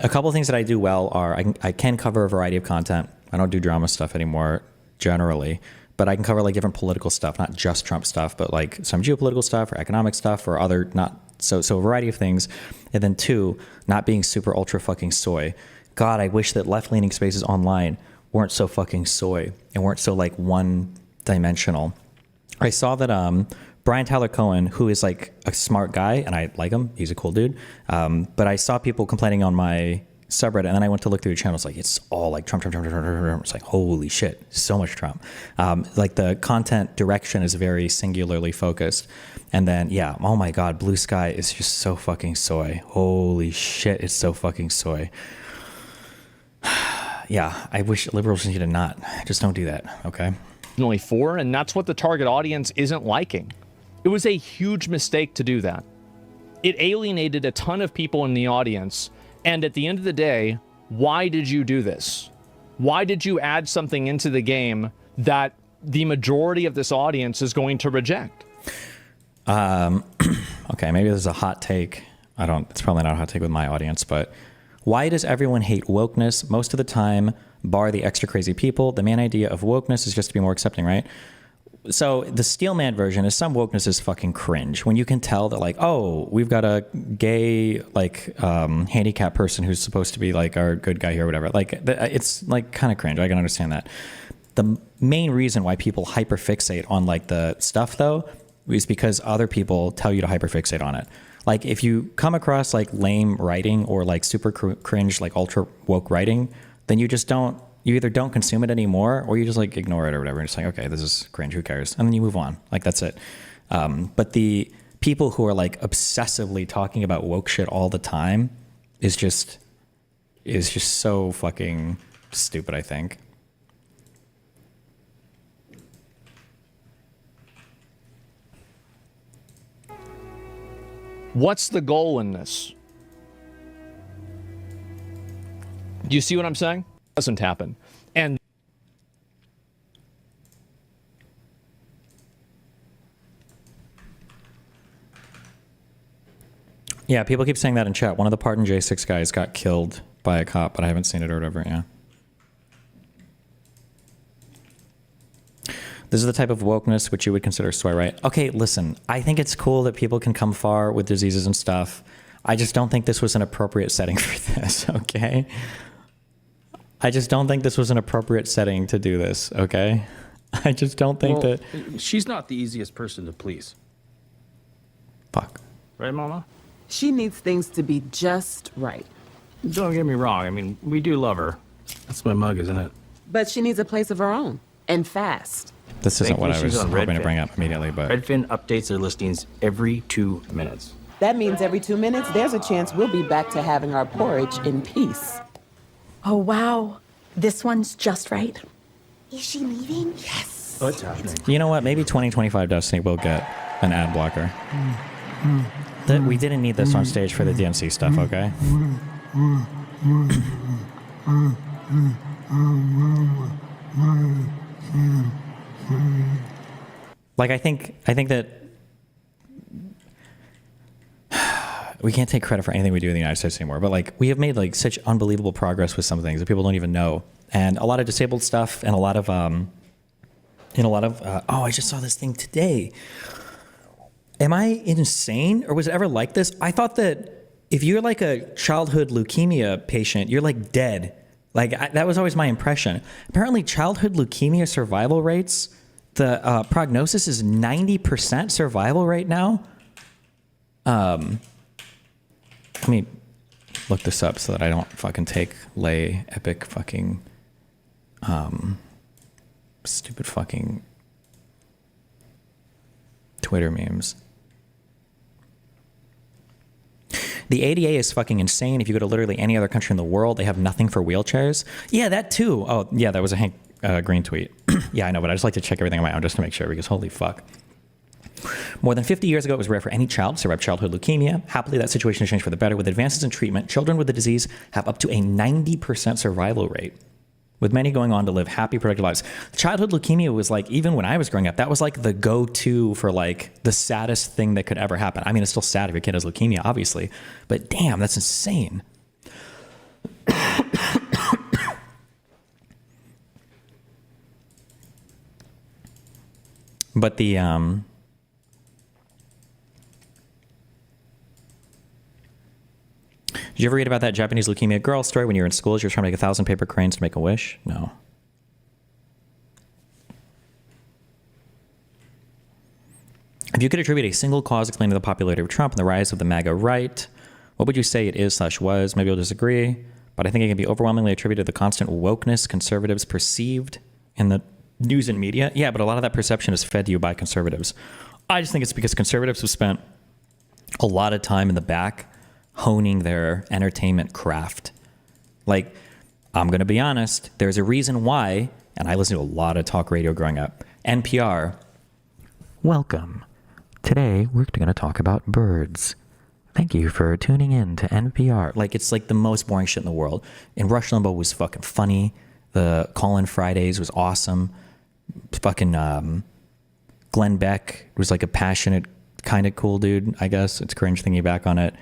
couple of things that I do well are I can cover a variety of content. I don't do drama stuff anymore generally, but I can cover like different political stuff, not just Trump stuff, but like some geopolitical stuff or economic stuff or other not so a variety of things. And then 2, not being super ultra fucking soy. God, I wish that left-leaning spaces online weren't so fucking soy and weren't so like one-dimensional. I saw that Brian Tyler Cohen, who is like a smart guy, and I like him. He's a cool dude. But I saw people complaining on my subreddit, and then I went to look through the channel. It's like, it's all like Trump, Trump, Trump, Trump, Trump, Trump. It's like, holy shit, so much Trump. Like the content direction is very singularly focused. And then, yeah, oh my God, Blue Sky is just so fucking soy. Holy shit, it's so fucking soy. Yeah, I wish liberals need to not. Just don't do that, okay? Only 4, and that's what the target audience isn't liking. It was a huge mistake to do that. It alienated a ton of people in the audience, and at the end of the day, why did you do this? Why did you add something into the game that the majority of this audience is going to reject? Okay, maybe this is a hot take. It's probably not a hot take with my audience, but why does everyone hate wokeness? Most of the time, bar the extra crazy people, the main idea of wokeness is just to be more accepting, right? So the Steelman version is some wokeness is fucking cringe. When you can tell that like, oh, we've got a gay, like, handicapped person who's supposed to be like our good guy here or whatever. Like, it's like kind of cringe. I can understand that. The main reason why people hyperfixate on like the stuff though is because other people tell you to hyperfixate on it. Like if you come across like lame writing or like super cringe, like ultra woke writing, then you either don't consume it anymore or you just like ignore it or whatever. And it's like, okay, this is cringe, who cares? And then you move on. Like that's it. But the people who are like obsessively talking about woke shit all the time is just so fucking stupid, I think. What's the goal in this? Do you see what I'm saying? It doesn't happen. And yeah, people keep saying that in chat. One of the Pardon J6 guys got killed by a cop, but I haven't seen it or whatever, yeah. This is the type of wokeness which you would consider soy, right? Okay, listen, I think it's cool that people can come far with diseases and stuff. I just don't think this was an appropriate setting for this, okay? I just don't think this was an appropriate setting to do this, okay? I just don't think that... She's not the easiest person to please. Fuck. Right, Mama? She needs things to be just right. Don't get me wrong. I mean, we do love her. That's my mug, isn't it? But she needs a place of her own, and fast. This isn't what I was hoping to Redfin. bring up immediately, but... Redfin updates their listings every 2 minutes. That means every 2 minutes, there's a chance we'll be back to having our porridge in peace. Oh, wow. This one's just right. Is she leaving? Yes. What's happening? You know what? Maybe 2025 Destiny will get an ad blocker. We didn't need this on stage for the DNC stuff, okay? Like, I think that we can't take credit for anything we do in the United States anymore, but like we have made like such unbelievable progress with some things that people don't even know. And a lot of disabled stuff and a lot of oh, I just saw this thing today. Am I insane or was it ever like this? I thought that if you're like a childhood leukemia patient, you're like dead. Like that was always my impression. Apparently childhood leukemia survival rates, the prognosis is 90% survival rate now. Let me look this up so that I don't fucking take lay epic fucking stupid fucking Twitter memes. The ADA is fucking insane. If you go to literally any other country in the world, they have nothing for wheelchairs. Yeah, that too. Oh, yeah, that was a Hank Green tweet. Yeah, I know, but I just like to check everything on my own just to make sure because holy fuck. More than 50 years ago, it was rare for any child to survive childhood leukemia. Happily, that situation has changed for the better. With advances in treatment, children with the disease have up to a 90% survival rate, with many going on to live happy, productive lives. Childhood leukemia was like, even when I was growing up, that was like the go-to for like the saddest thing that could ever happen. I mean, it's still sad if your kid has leukemia, obviously, but damn, that's insane. But the, did you ever read about that Japanese leukemia girl story when you were in school? You were trying to make 1,000 paper cranes to make a wish? No. If you could attribute a single cause explaining the popularity of Trump and the rise of the MAGA right, what would you say it is/was? Maybe you'll disagree, but I think it can be overwhelmingly attributed to the constant wokeness conservatives perceived in the news and media. Yeah, but a lot of that perception is fed to you by conservatives. I just think it's because conservatives have spent a lot of time in the back honing their entertainment craft. Like, I'm going to be honest, there's a reason why, and I listened to a lot of talk radio growing up, NPR. Welcome. Today, we're going to talk about birds. Thank you for tuning in to NPR. Like, it's like the most boring shit in the world. And Rush Limbaugh was fucking funny. The Call-In Fridays was awesome. Fucking Glenn Beck was like a passionate, kind of cool dude, I guess. It's cringe thinking back on it.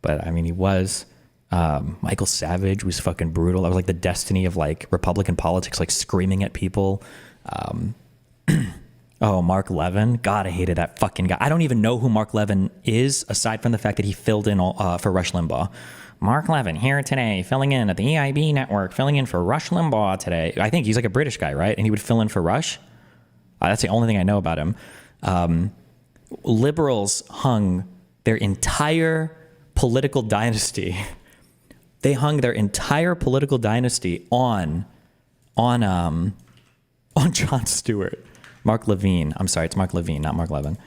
But, I mean, he was. Michael Savage was fucking brutal. That was like the destiny of like Republican politics, like screaming at people. Oh, Mark Levin. God, I hated that fucking guy. I don't even know who Mark Levin is, aside from the fact that he filled in for Rush Limbaugh. Mark Levin here today, filling in at the EIB network, filling in for Rush Limbaugh today. I think he's like a British guy, right? And he would fill in for Rush. That's the only thing I know about him. Liberals hung their entire political dynasty. They hung their entire political dynasty on Jon Stewart. Mark Levine. I'm sorry, it's Mark Levine, not Mark Levin.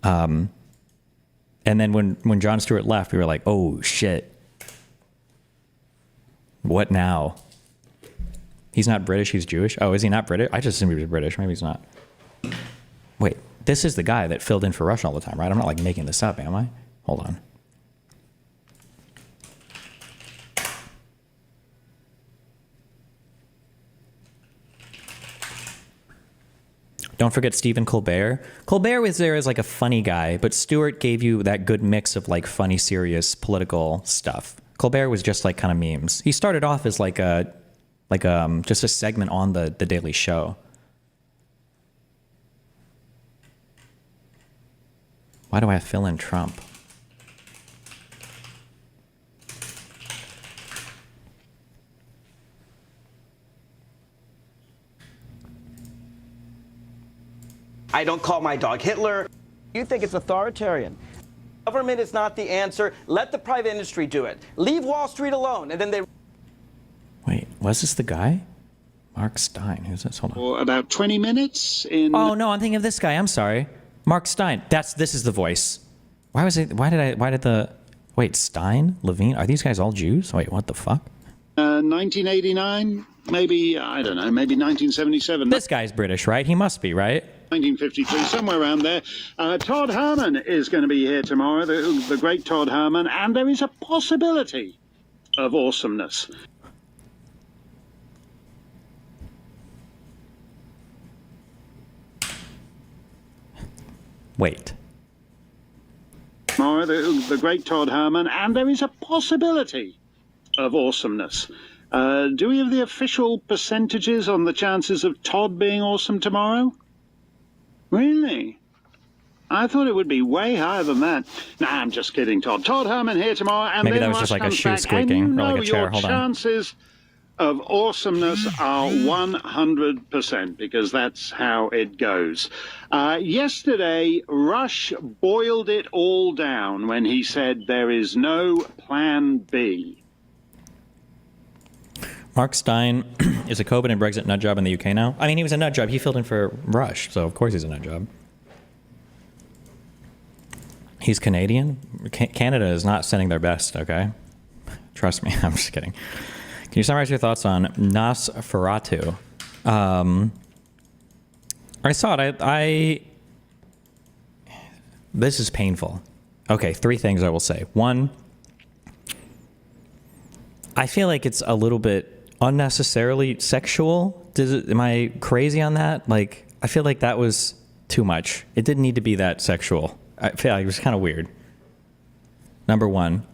And then when Jon Stewart left, we were like, oh, shit. What now? He's not British, he's Jewish? Oh, is he not British? I just assumed he was British. Maybe he's not. Wait, this is the guy that filled in for Rush all the time, right? I'm not like making this up, am I? Hold on. Don't forget Stephen Colbert. Colbert was there as like a funny guy, but Stewart gave you that good mix of like funny, serious political stuff. Colbert was just like kind of memes. He started off as like just a segment on the Daily Show. Why do I fill in Trump? I don't call my dog Hitler. You think it's authoritarian. Government is not the answer. Let the private industry do it. Leave Wall Street alone, and then they... Wait, was this the guy? Mark Stein. Who's this? Hold on. For about 20 minutes in... Oh, no, I'm thinking of this guy. I'm sorry. Mark Stein. This is the voice. Why did the... Wait, Stein? Levine? Are these guys all Jews? Wait, what the fuck? 1989? Maybe, I don't know, maybe 1977. This guy's British, right? He must be, right? 1953, somewhere around there. Todd Herman is going to be here tomorrow, the great Todd Herman, and there is a possibility of awesomeness. Wait. Tomorrow, the great Todd Herman, and there is a possibility of awesomeness. Do we have the official percentages on the chances of Todd being awesome tomorrow? Really? I thought it would be way higher than that. Nah, I'm just kidding, Todd. Todd Herman here tomorrow, and maybe then that was just like a shoe back, squeaking or like a chair. Hold on. Your chances of awesomeness are 100%, because that's how it goes. Yesterday, Rush boiled it all down when he said there is no plan B. Mark Stein is a COVID and Brexit nut job in the UK now. I mean, he was a nut job. He filled in for Rush, so of course he's a nut job. He's Canadian. Canada is not sending their best, okay? Trust me, I'm just kidding. Can you summarize your thoughts on Nosferatu? I saw it. This is painful. Okay, 3 things I will say. 1, I feel like it's a little bit unnecessarily sexual. Am I crazy on that? Like, I feel like that was too much. It didn't need to be that sexual. I feel like it was kind of weird. Number 1.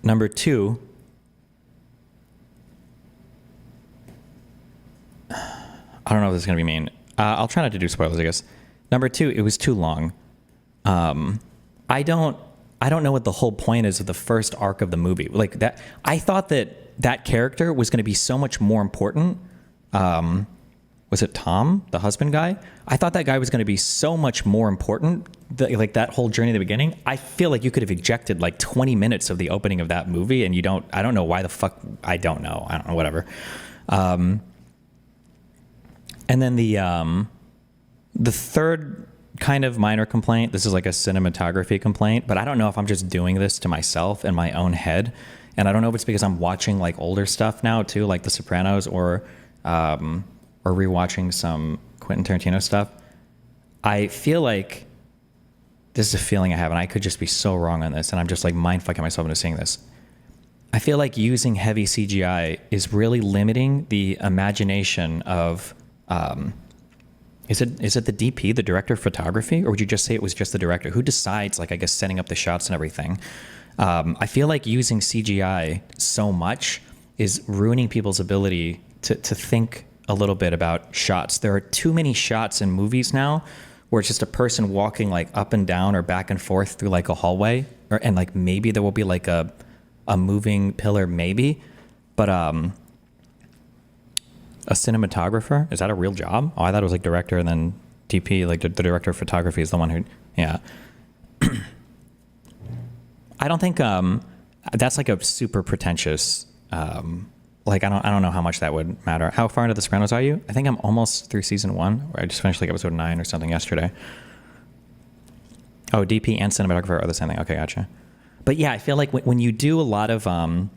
Number 2. I don't know if this is going to be mean. I'll try not to do spoilers, I guess. Number 2, it was too long. I don't know what the whole point is of the first arc of the movie. Like that, I thought that character was going to be so much more important was it Tom, the husband guy? I thought that guy was going to be so much more important. Like that whole journey at the beginning. I feel like you could have ejected like 20 minutes of the opening of that movie, and I don't know why the fuck. I don't know, whatever. And then the third kind of minor complaint, this is like a cinematography complaint, but I don't know if I'm just doing this to myself in my own head. And I don't know if it's because I'm watching like older stuff now too, like The Sopranos or rewatching some Quentin Tarantino stuff. I feel like this is a feeling I have, and I could just be so wrong on this, and I'm just like mind fucking myself into seeing this. I feel like using heavy CGI is really limiting the imagination of, is it the DP, the director of photography, or would you just say it was just the director? Who decides, like, I guess, setting up the shots and everything? I feel like using CGI so much is ruining people's ability to think a little bit about shots. There are too many shots in movies now where it's just a person walking like up and down or back and forth through like a hallway, and like maybe there will be like a moving pillar, maybe, but a cinematographer, is that a real job? Oh, I thought it was like director, and then DP, like the director of photography, is the one who, yeah. I don't think that's like a super pretentious. Like I don't know how much that would matter. How far into The Sopranos are you? I think I'm almost through season 1. Where I just finished like episode 9 or something yesterday. Oh, DP and cinematographer are the same thing. Okay, gotcha. But yeah, I feel like when you do a lot of, and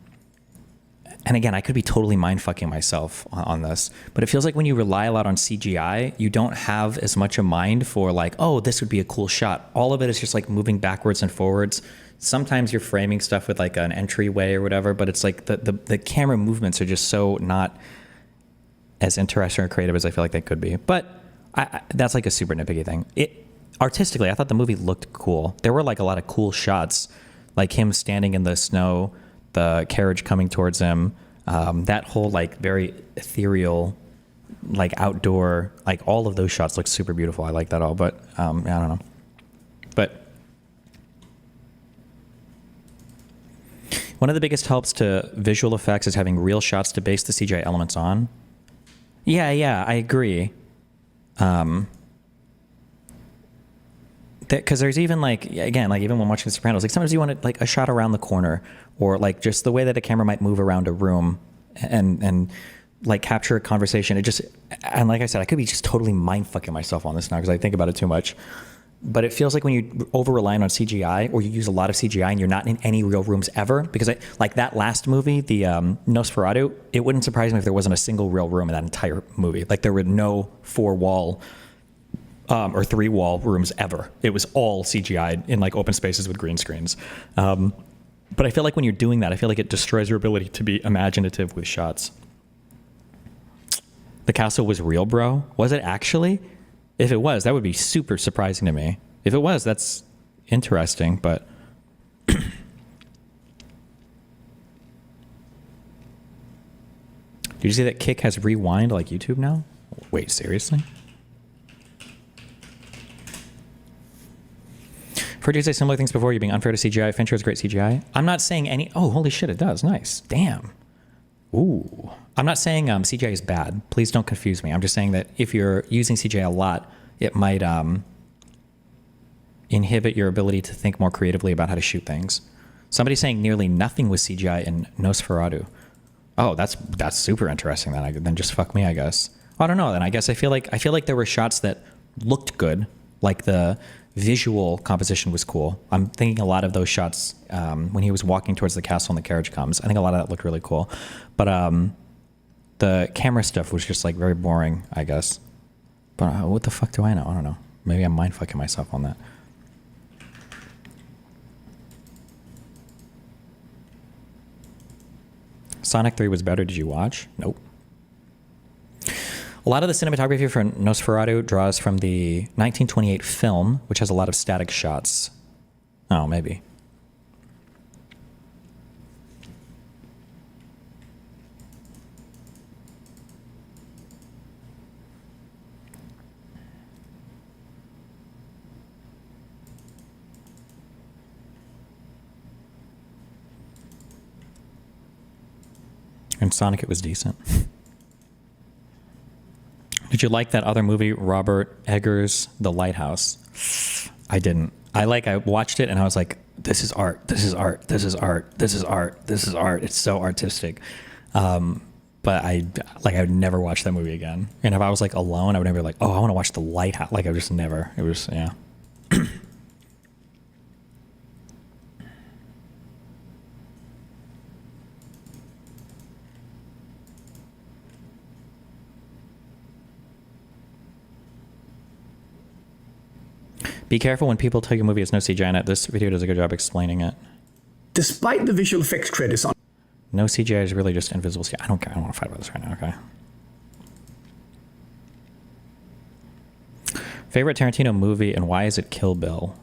again, I could be totally mind fucking myself on this, but it feels like when you rely a lot on CGI, you don't have as much a mind for like, oh, this would be a cool shot. All of it is just like moving backwards and forwards. Sometimes you're framing stuff with like an entryway or whatever, but it's like the camera movements are just so not as interesting or creative as I feel like they could be. But that's like a super nitpicky thing. Artistically, I thought the movie looked cool. There were like a lot of cool shots, like him standing in the snow, the carriage coming towards him, that whole like very ethereal, like outdoor, like all of those shots look super beautiful. I like that all, but I don't know. But one of the biggest helps to visual effects is having real shots to base the CGI elements on. Yeah, I agree. Because there's even like, again, like even when watching The Sopranos, like sometimes you want like a shot around the corner, or like just the way that a camera might move around a room and like capture a conversation. And like I said, I could be just totally mind fucking myself on this now because I think about it too much. But it feels like when you over rely on CGI, or you use a lot of CGI and you're not in any real rooms ever, because like that last movie, the Nosferatu, it wouldn't surprise me if there wasn't a single real room in that entire movie. Like there were no 4-wall or 3-wall rooms ever. It was all CGI'd in like open spaces with green screens. But I feel like when you're doing that, I feel like it destroys your ability to be imaginative with shots. The castle was real, bro? Was it actually? If it was, that would be super surprising to me. If it was, that's interesting, but... Did you see that Kick has rewind like YouTube now? Wait, seriously? I've heard you say similar things before, you being unfair to CGI. Fincher is great CGI. I'm not saying any... Oh, holy shit, it does. Nice. Damn. Ooh. I'm not saying CGI is bad. Please don't confuse me. I'm just saying that if you're using CGI a lot, it might inhibit your ability to think more creatively about how to shoot things. Somebody's saying nearly nothing was CGI in Nosferatu. Oh, that's super interesting. Then just fuck me, I guess. I don't know. Then I guess I feel like there were shots that looked good, like the visual composition was cool. I'm thinking a lot of those shots when he was walking towards the castle and the carriage comes. I think a lot of that looked really cool, but the camera stuff was just like very boring, I guess. But what the fuck do I know? I don't know. Maybe I'm mind fucking myself on that. Sonic 3 was better. Did you watch? Nope. A lot of the cinematography for Nosferatu draws from the 1928 film, which has a lot of static shots. Oh, maybe. In Sonic, it was decent. Did you like that other movie, Robert Eggers' The Lighthouse? I didn't. I watched it and I was like, this is art. This is art. This is art. This is art. This is art. It's so artistic. But I would never watch that movie again. And if I was like alone, I would never be like, oh, I want to watch The Lighthouse. Like I would just never. It was, yeah. Be careful when people tell you a movie has no CGI in it. This video does a good job explaining it. Despite the visual effects credits on... No CGI is really just invisible CGI. I don't care. I don't want to fight about this right now, okay? Favorite Tarantino movie and why is it Kill Bill?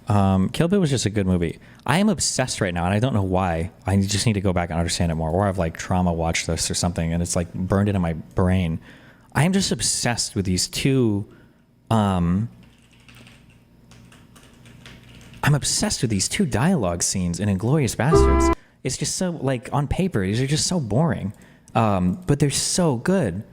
Kill Bill was just a good movie. I am obsessed right now and I don't know why. I just need to go back and understand it more. Or I've like trauma watched this or something and it's like burned into my brain. I am just obsessed with these two... I'm obsessed with these two dialogue scenes in Inglourious Bastards. It's just so, like, on paper, these are just so boring. But they're so good.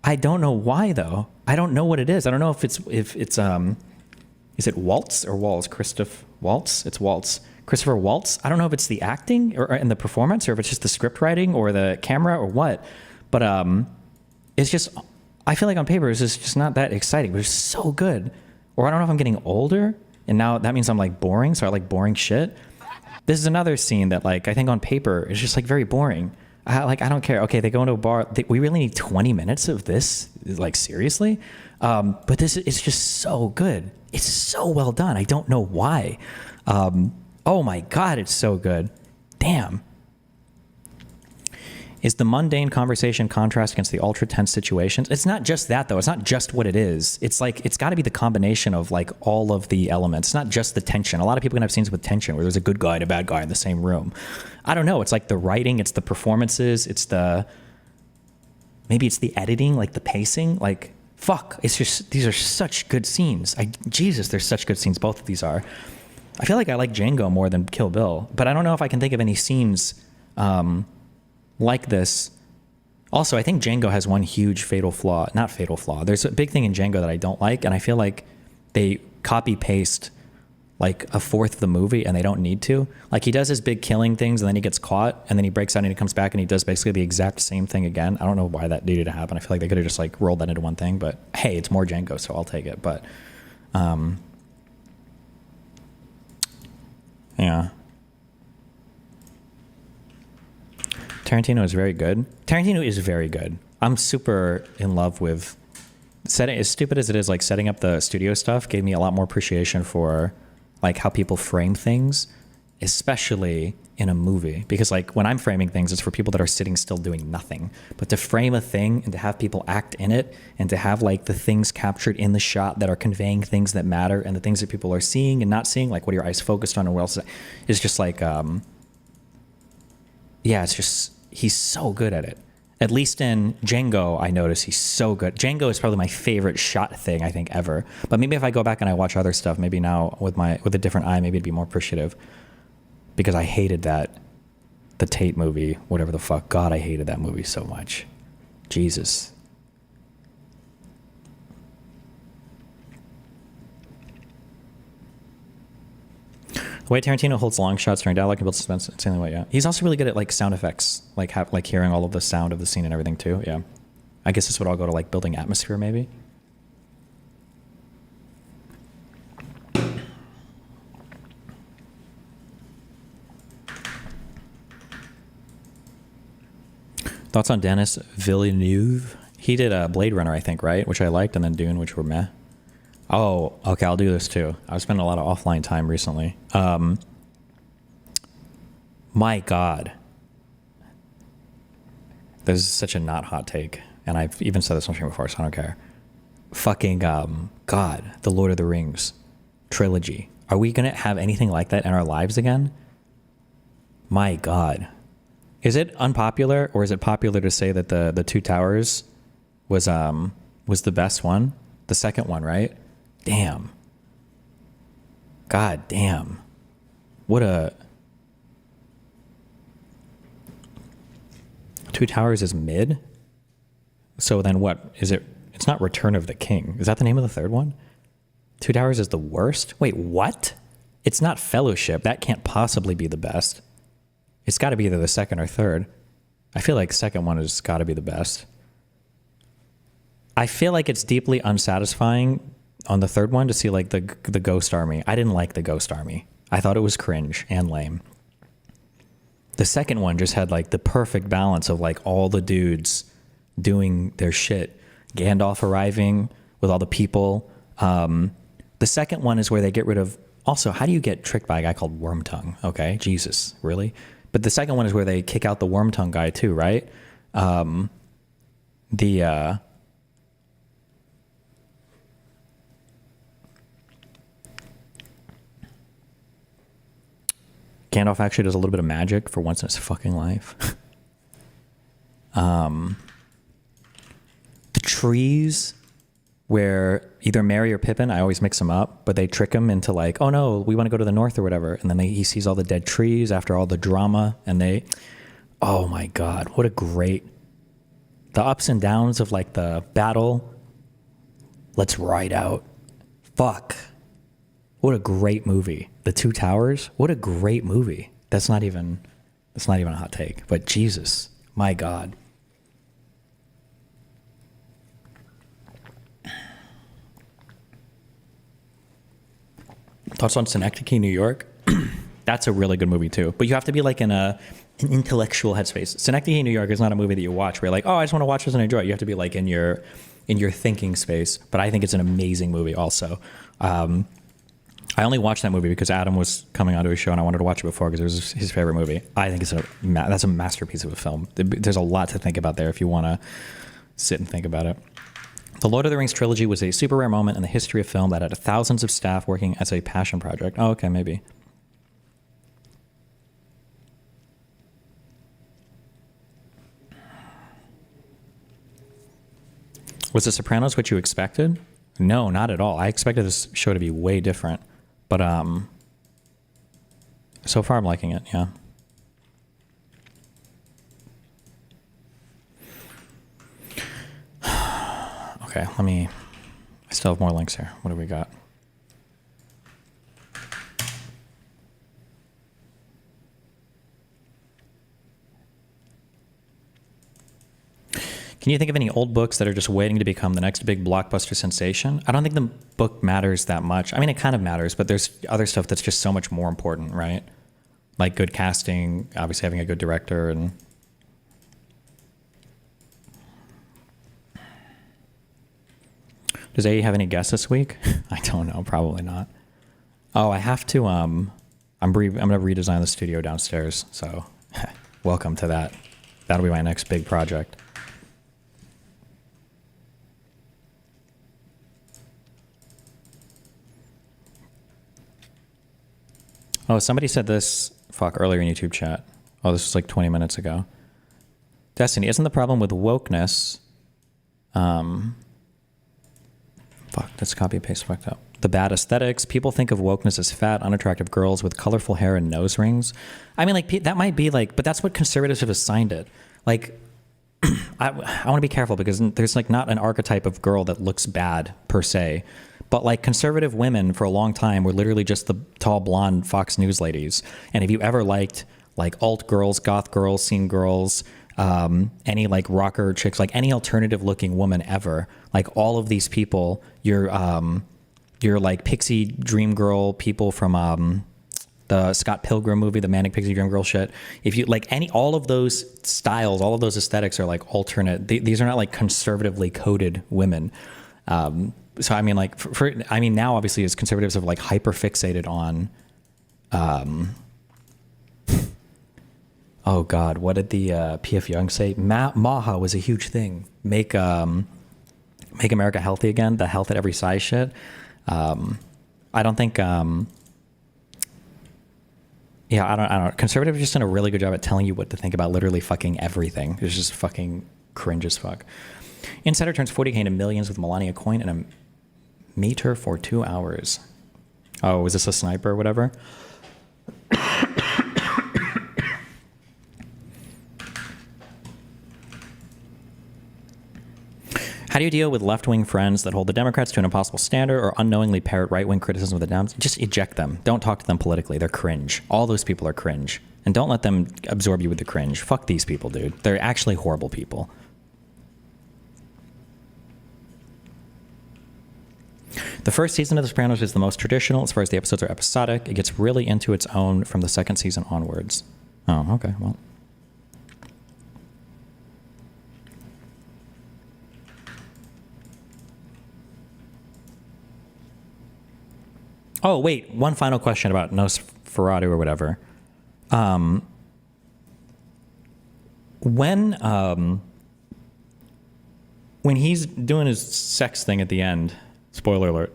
I don't know why, though. I don't know what it is. I don't know if it's is it Waltz or Waltz? Christoph Waltz? It's Waltz. Christopher Waltz? I don't know if it's the acting or in the performance or if it's just the script writing or the camera or what. But it's just, I feel like on paper it's just not that exciting, but it's so good. Or I don't know if I'm getting older. And now that means I'm like boring, so I like boring shit. This is another scene that like I think on paper is just like very boring. I don't care. Okay, they go into a bar. We really need 20 minutes of this? Like seriously? But this is just so good. It's so well done. I don't know why. Oh my God, it's so good. Damn. Is the mundane conversation contrast against the ultra tense situations? It's not just that though. It's not just what it is. It's like, it's got to be the combination of like all of the elements. It's not just the tension. A lot of people can have scenes with tension where there's a good guy and a bad guy in the same room. I don't know. It's like the writing, it's the performances, maybe it's the editing, like the pacing, like fuck. It's just, these are such good scenes. Jesus, they're such good scenes. Both of these are. I feel like I like Django more than Kill Bill, but I don't know if I can think of any scenes, like this. Also, I think Django has one huge fatal flaw. Not fatal flaw. There's a big thing in Django that I don't like, and I feel like they copy paste like a fourth of the movie, and they don't need to. Like he does his big killing things, and then he gets caught, and then he breaks out, and he comes back, and he does basically the exact same thing again. I don't know why that needed to happen. I feel like they could have just like rolled that into one thing, but hey, it's more Django, so I'll take it. But yeah. Tarantino is very good. Tarantino is very good. I'm super in love with setting, as stupid as it is, like setting up the studio stuff gave me a lot more appreciation for like how people frame things, especially in a movie. Because like when I'm framing things, it's for people that are sitting still doing nothing. But to frame a thing and to have people act in it and to have like the things captured in the shot that are conveying things that matter and the things that people are seeing and not seeing, like what are your eyes focused on and what else is just like, yeah, it's just, he's so good at it. At least in Django, I notice he's so good. Django is probably my favorite shot thing, I think, ever. But maybe if I go back and I watch other stuff, maybe now with a different eye, maybe it'd be more appreciative. Because I hated the Tate movie, whatever the fuck. God, I hated that movie so much. Jesus. The way Tarantino holds long shots during dialogue and builds suspense, insanely way, yeah. He's also really good at like sound effects, like hearing all of the sound of the scene and everything too, yeah. I guess this would all go to like building atmosphere maybe. Thoughts on Denis Villeneuve? He did Blade Runner, I think, right? Which I liked, and then Dune, which were meh. Oh, okay, I'll do this too. I've spent a lot of offline time recently. My God. This is such a not hot take, and I've even said this on stream before, so I don't care. Fucking, God, the Lord of the Rings trilogy. Are we gonna have anything like that in our lives again? My God. Is it unpopular, or is it popular to say that the Two Towers was the best one? The second one, right? Damn. God damn. What a... Two Towers is mid? So then what is it? It's not Return of the King. Is that the name of the third one? Two Towers is the worst? Wait, what? It's not Fellowship. That can't possibly be the best. It's got to be either the second or third. I feel like second one has got to be the best. I feel like it's deeply unsatisfying on the third one to see like the Ghost Army. I didn't like the Ghost Army. I thought it was cringe and lame. The second one just had like the perfect balance of like all the dudes doing their shit. Gandalf arriving with all the people. The second one is where they get rid of... Also, how do you get tricked by a guy called Wormtongue? Okay, Jesus, really? But the second one is where they kick out the Wormtongue guy too, right? Gandalf actually does a little bit of magic for once in his fucking life. The trees where either Merry or Pippin, I always mix them up, but they trick him into like, oh no, we want to go to the north or whatever. And then he sees all the dead trees after all the drama and oh my God, what a great, the ups and downs of like the battle. Let's ride out. Fuck. What a great movie. The Two Towers. What a great movie. That's not even a hot take, but Jesus, my God. Thoughts on Synecdoche, New York? That's a really good movie too. But you have to be like in an intellectual headspace. Synecdoche, New York is not a movie that you watch where you're like, oh, I just want to watch this and enjoy it. You have to be like in your thinking space. But I think it's an amazing movie also. I only watched that movie because Adam was coming onto his show and I wanted to watch it before because it was his favorite movie. I think that's a masterpiece of a film. There's a lot to think about there if you want to sit and think about it. The Lord of the Rings trilogy was a super rare moment in the history of film that had thousands of staff working as a passion project. Oh, okay, maybe. Was The Sopranos what you expected? No, not at all. I expected this show to be way different. But so far I'm liking it, yeah. Okay, I still have more links here. What do we got? Can you think of any old books that are just waiting to become the next big blockbuster sensation? I don't think the book matters that much. I mean, it kind of matters, but there's other stuff that's just so much more important, right? Like good casting, obviously having a good director, and... Does AE have any guests this week? I don't know, probably not. Oh, I have to, I'm going to redesign the studio downstairs, so welcome to that. That'll be my next big project. Oh, somebody said this, earlier in YouTube chat. Oh, this was like 20 minutes ago. Destiny, isn't the problem with wokeness, that's copy and paste fucked up. The bad aesthetics. People think of wokeness as fat, unattractive girls with colorful hair and nose rings. I mean, like, that might be like, but that's what conservatives have assigned it. Like, I want to be careful because there's like not an archetype of girl that looks bad per se. But like conservative women for a long time were literally just the tall blonde Fox News ladies. And if you ever liked like alt girls, goth girls, scene girls, any like rocker chicks, like any alternative looking woman ever, like all of these people, you're like pixie dream girl people from the Scott Pilgrim movie, the Manic Pixie Dream Girl shit. If you like all of those styles, all of those aesthetics are like alternate. These are not like conservatively coded women. So I mean, like, now obviously as conservatives have like hyper fixated on, oh God, what did the PF Young say? MAHA was a huge thing. Make America healthy again. The health at every size shit. I don't think. Yeah, I don't. Conservatives have just done a really good job at telling you what to think about literally fucking everything. It's just fucking cringe as fuck. Insider turns 40K into millions with Melania coin and a meter for 2 hours. Oh, was this a sniper or whatever? How do you deal with left-wing friends that hold the Democrats to an impossible standard or unknowingly parrot right-wing criticism of the Dems? Just eject them. Don't talk to them politically. They're cringe. All those people are cringe. And don't let them absorb you with the cringe. Fuck these people, dude. They're actually horrible people. The first season of The Sopranos is the most traditional as far as the episodes are episodic. It gets really into its own from the second season onwards. Oh, okay, well. Oh, wait, one final question about Nosferatu or whatever. When he's doing his sex thing at the end, spoiler alert,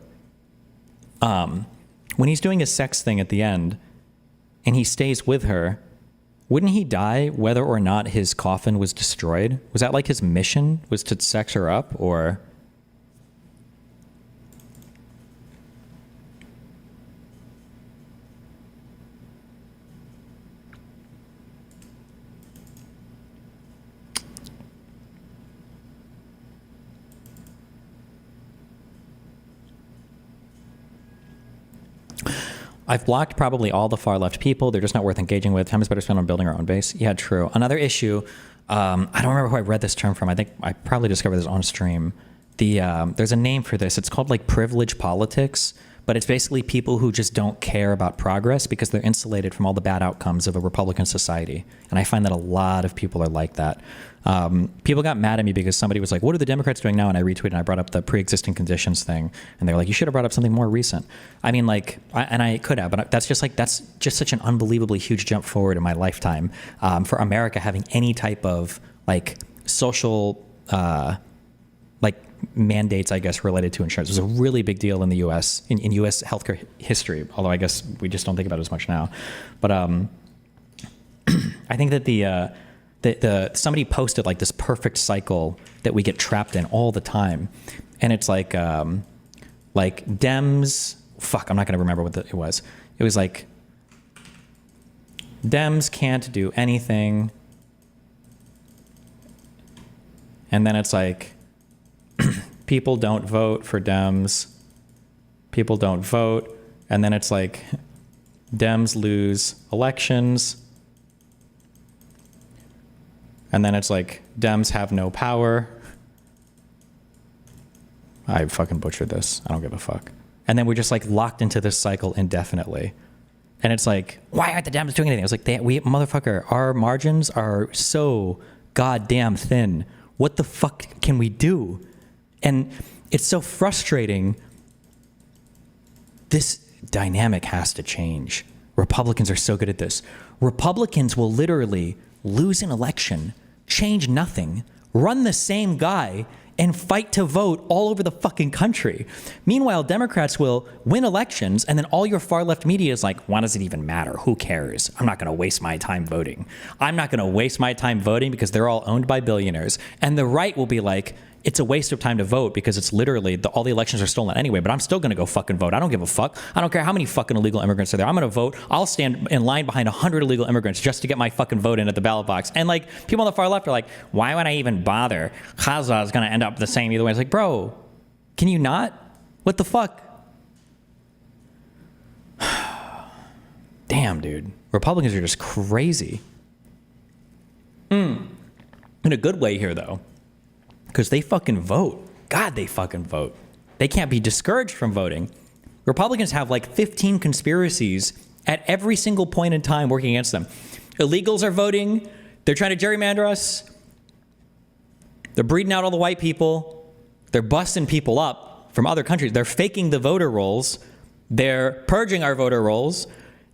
when he's doing his sex thing at the end and he stays with her, wouldn't he die whether or not his coffin was destroyed? Was that like his mission, was to sex her up, or... I've blocked probably all the far left people. They're just not worth engaging with. Time is better spent on building our own base. Yeah, true. Another issue, I don't remember who I read this term from. I think I probably discovered this on stream. There's a name for this. It's called like privilege politics, but it's basically people who just don't care about progress because they're insulated from all the bad outcomes of a Republican society. And I find that a lot of people are like that. People got mad at me because somebody was like, what are the Democrats doing now? And I retweeted and I brought up the pre-existing conditions thing. And they were like, you should have brought up something more recent. I mean, like, I could have, but that's just such an unbelievably huge jump forward in my lifetime for America having any type of like social, like mandates, I guess, related to insurance. It was a really big deal in the U.S., in U.S. healthcare history, although I guess we just don't think about it as much now. But I think that somebody posted like this perfect cycle that we get trapped in all the time. And it's like Dems, fuck, I'm not going to remember what it was. It was like Dems can't do anything. And then it's like, people don't vote for Dems. People don't vote. And then it's like, Dems lose elections. And then it's like, Dems have no power. I fucking butchered this. I don't give a fuck. And then we're just like locked into this cycle indefinitely. And it's like, why aren't the Dems doing anything? I was like, motherfucker, our margins are so goddamn thin. What the fuck can we do? And it's so frustrating. This dynamic has to change. Republicans are so good at this. Republicans will literally lose an election, change nothing, run the same guy, and fight to vote all over the fucking country. Meanwhile, Democrats will win elections, and then all your far left media is like, why does it even matter? Who cares? I'm not going to waste my time voting. I'm not going to waste my time voting because they're all owned by billionaires. And the right will be like, it's a waste of time to vote because it's literally all the elections are stolen anyway, but I'm still going to go fucking vote. I don't give a fuck. I don't care how many fucking illegal immigrants are there. I'm going to vote. I'll stand in line behind 100 illegal immigrants just to get my fucking vote in at the ballot box. And like people on the far left are like, why would I even bother? Khaza is going to end up the same either way. It's like, bro, can you not? What the fuck? Damn, dude. Republicans are just crazy. In a good way here, though. Because they fucking vote. God, they fucking vote. They can't be discouraged from voting. Republicans have like 15 conspiracies at every single point in time working against them. Illegals are voting. They're trying to gerrymander us. They're breeding out all the white people. They're busting people up from other countries. They're faking the voter rolls. They're purging our voter rolls.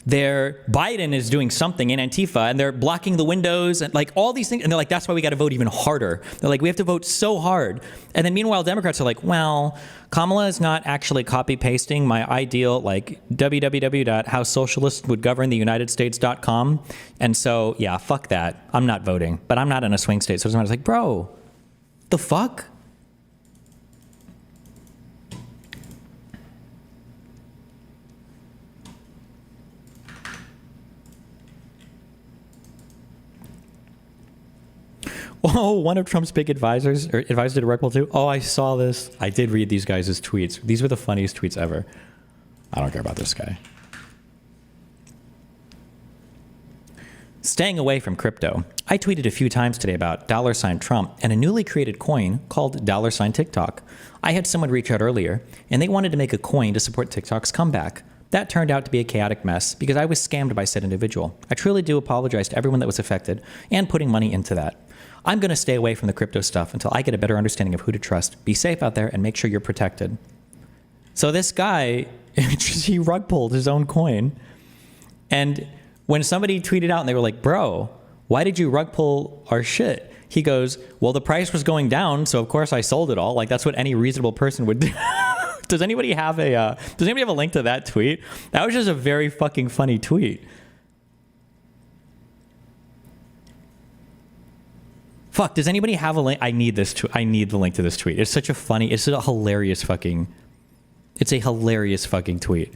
Biden is doing something in Antifa, and they're blocking the windows and like all these things. And they're like, that's why we got to vote even harder. They're like, we have to vote so hard. And then meanwhile, Democrats are like, well, Kamala is not actually copy pasting my ideal, like www.howsocialists-would-govern-the-United-States.com. And so, yeah, fuck that. I'm not voting, but I'm not in a swing state. So it doesn't matter. It's like, bro, the fuck? Oh, one of Trump's big advisors or advisor to rug pull too. Oh, I saw this. I did read these guys' tweets. These were the funniest tweets ever. I don't care about this guy. Staying away from crypto. I tweeted a few times today about $Trump and a newly created coin called $TikTok. I had someone reach out earlier, and they wanted to make a coin to support TikTok's comeback. That turned out to be a chaotic mess because I was scammed by said individual. I truly do apologize to everyone that was affected and putting money into that. I'm going to stay away from the crypto stuff until I get a better understanding of who to trust. Be safe out there and make sure you're protected. So this guy, he rug pulled his own coin. And when somebody tweeted out and they were like, bro, why did you rug pull our shit? He goes, well, the price was going down, so of course I sold it all. Like, that's what any reasonable person would do. Does anybody have a link to that tweet? That was just a very fucking funny tweet. Fuck, does anybody have a link? I need the link to this tweet. It's such a funny, it's a hilarious fucking tweet.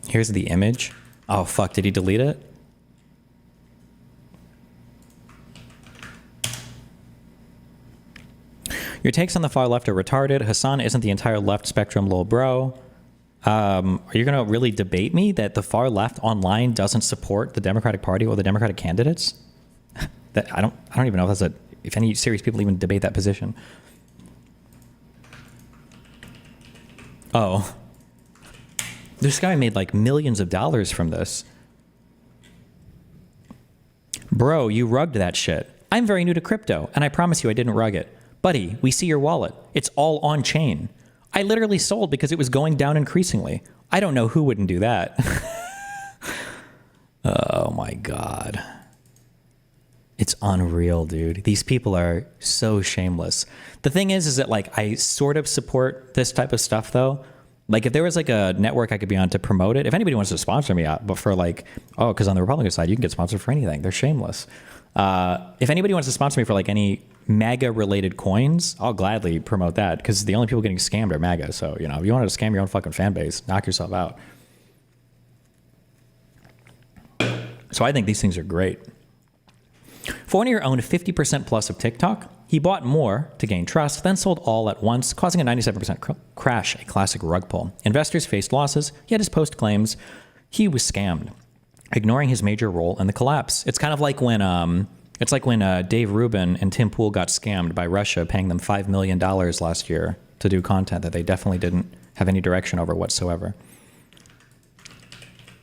Here's the image. Oh fuck, did he delete it? Your takes on the far left are retarded. Hassan isn't the entire left spectrum, lol bro. Are you gonna really debate me that the far left online doesn't support the Democratic Party or the Democratic candidates? That I don't even know if any serious people even debate that position. Oh. This guy made like millions of dollars from this. Bro, you rugged that shit. I'm very new to crypto, and I promise you I didn't rug it. Buddy, we see your wallet. It's all on chain. I literally sold because it was going down increasingly. I don't know who wouldn't do that. Oh my God. It's unreal, dude. These people are so shameless. The thing is that like I sort of support this type of stuff though. Like if there was like a network I could be on to promote it, if anybody wants to sponsor me, but for like, oh, because on the Republican side, you can get sponsored for anything. They're shameless. If anybody wants to sponsor me for like any MAGA related coins, I'll gladly promote that because the only people getting scammed are MAGA. So, you know, if you wanted to scam your own fucking fan base, knock yourself out. So I think these things are great. Fournier owned 50% plus of TikTok. He bought more to gain trust, then sold all at once, causing a 97% crash, a classic rug pull. Investors faced losses, yet his post claims he was scammed, ignoring his major role in the collapse. It's kind of like when Dave Rubin and Tim Pool got scammed by Russia, paying them $5 million last year to do content that they definitely didn't have any direction over whatsoever.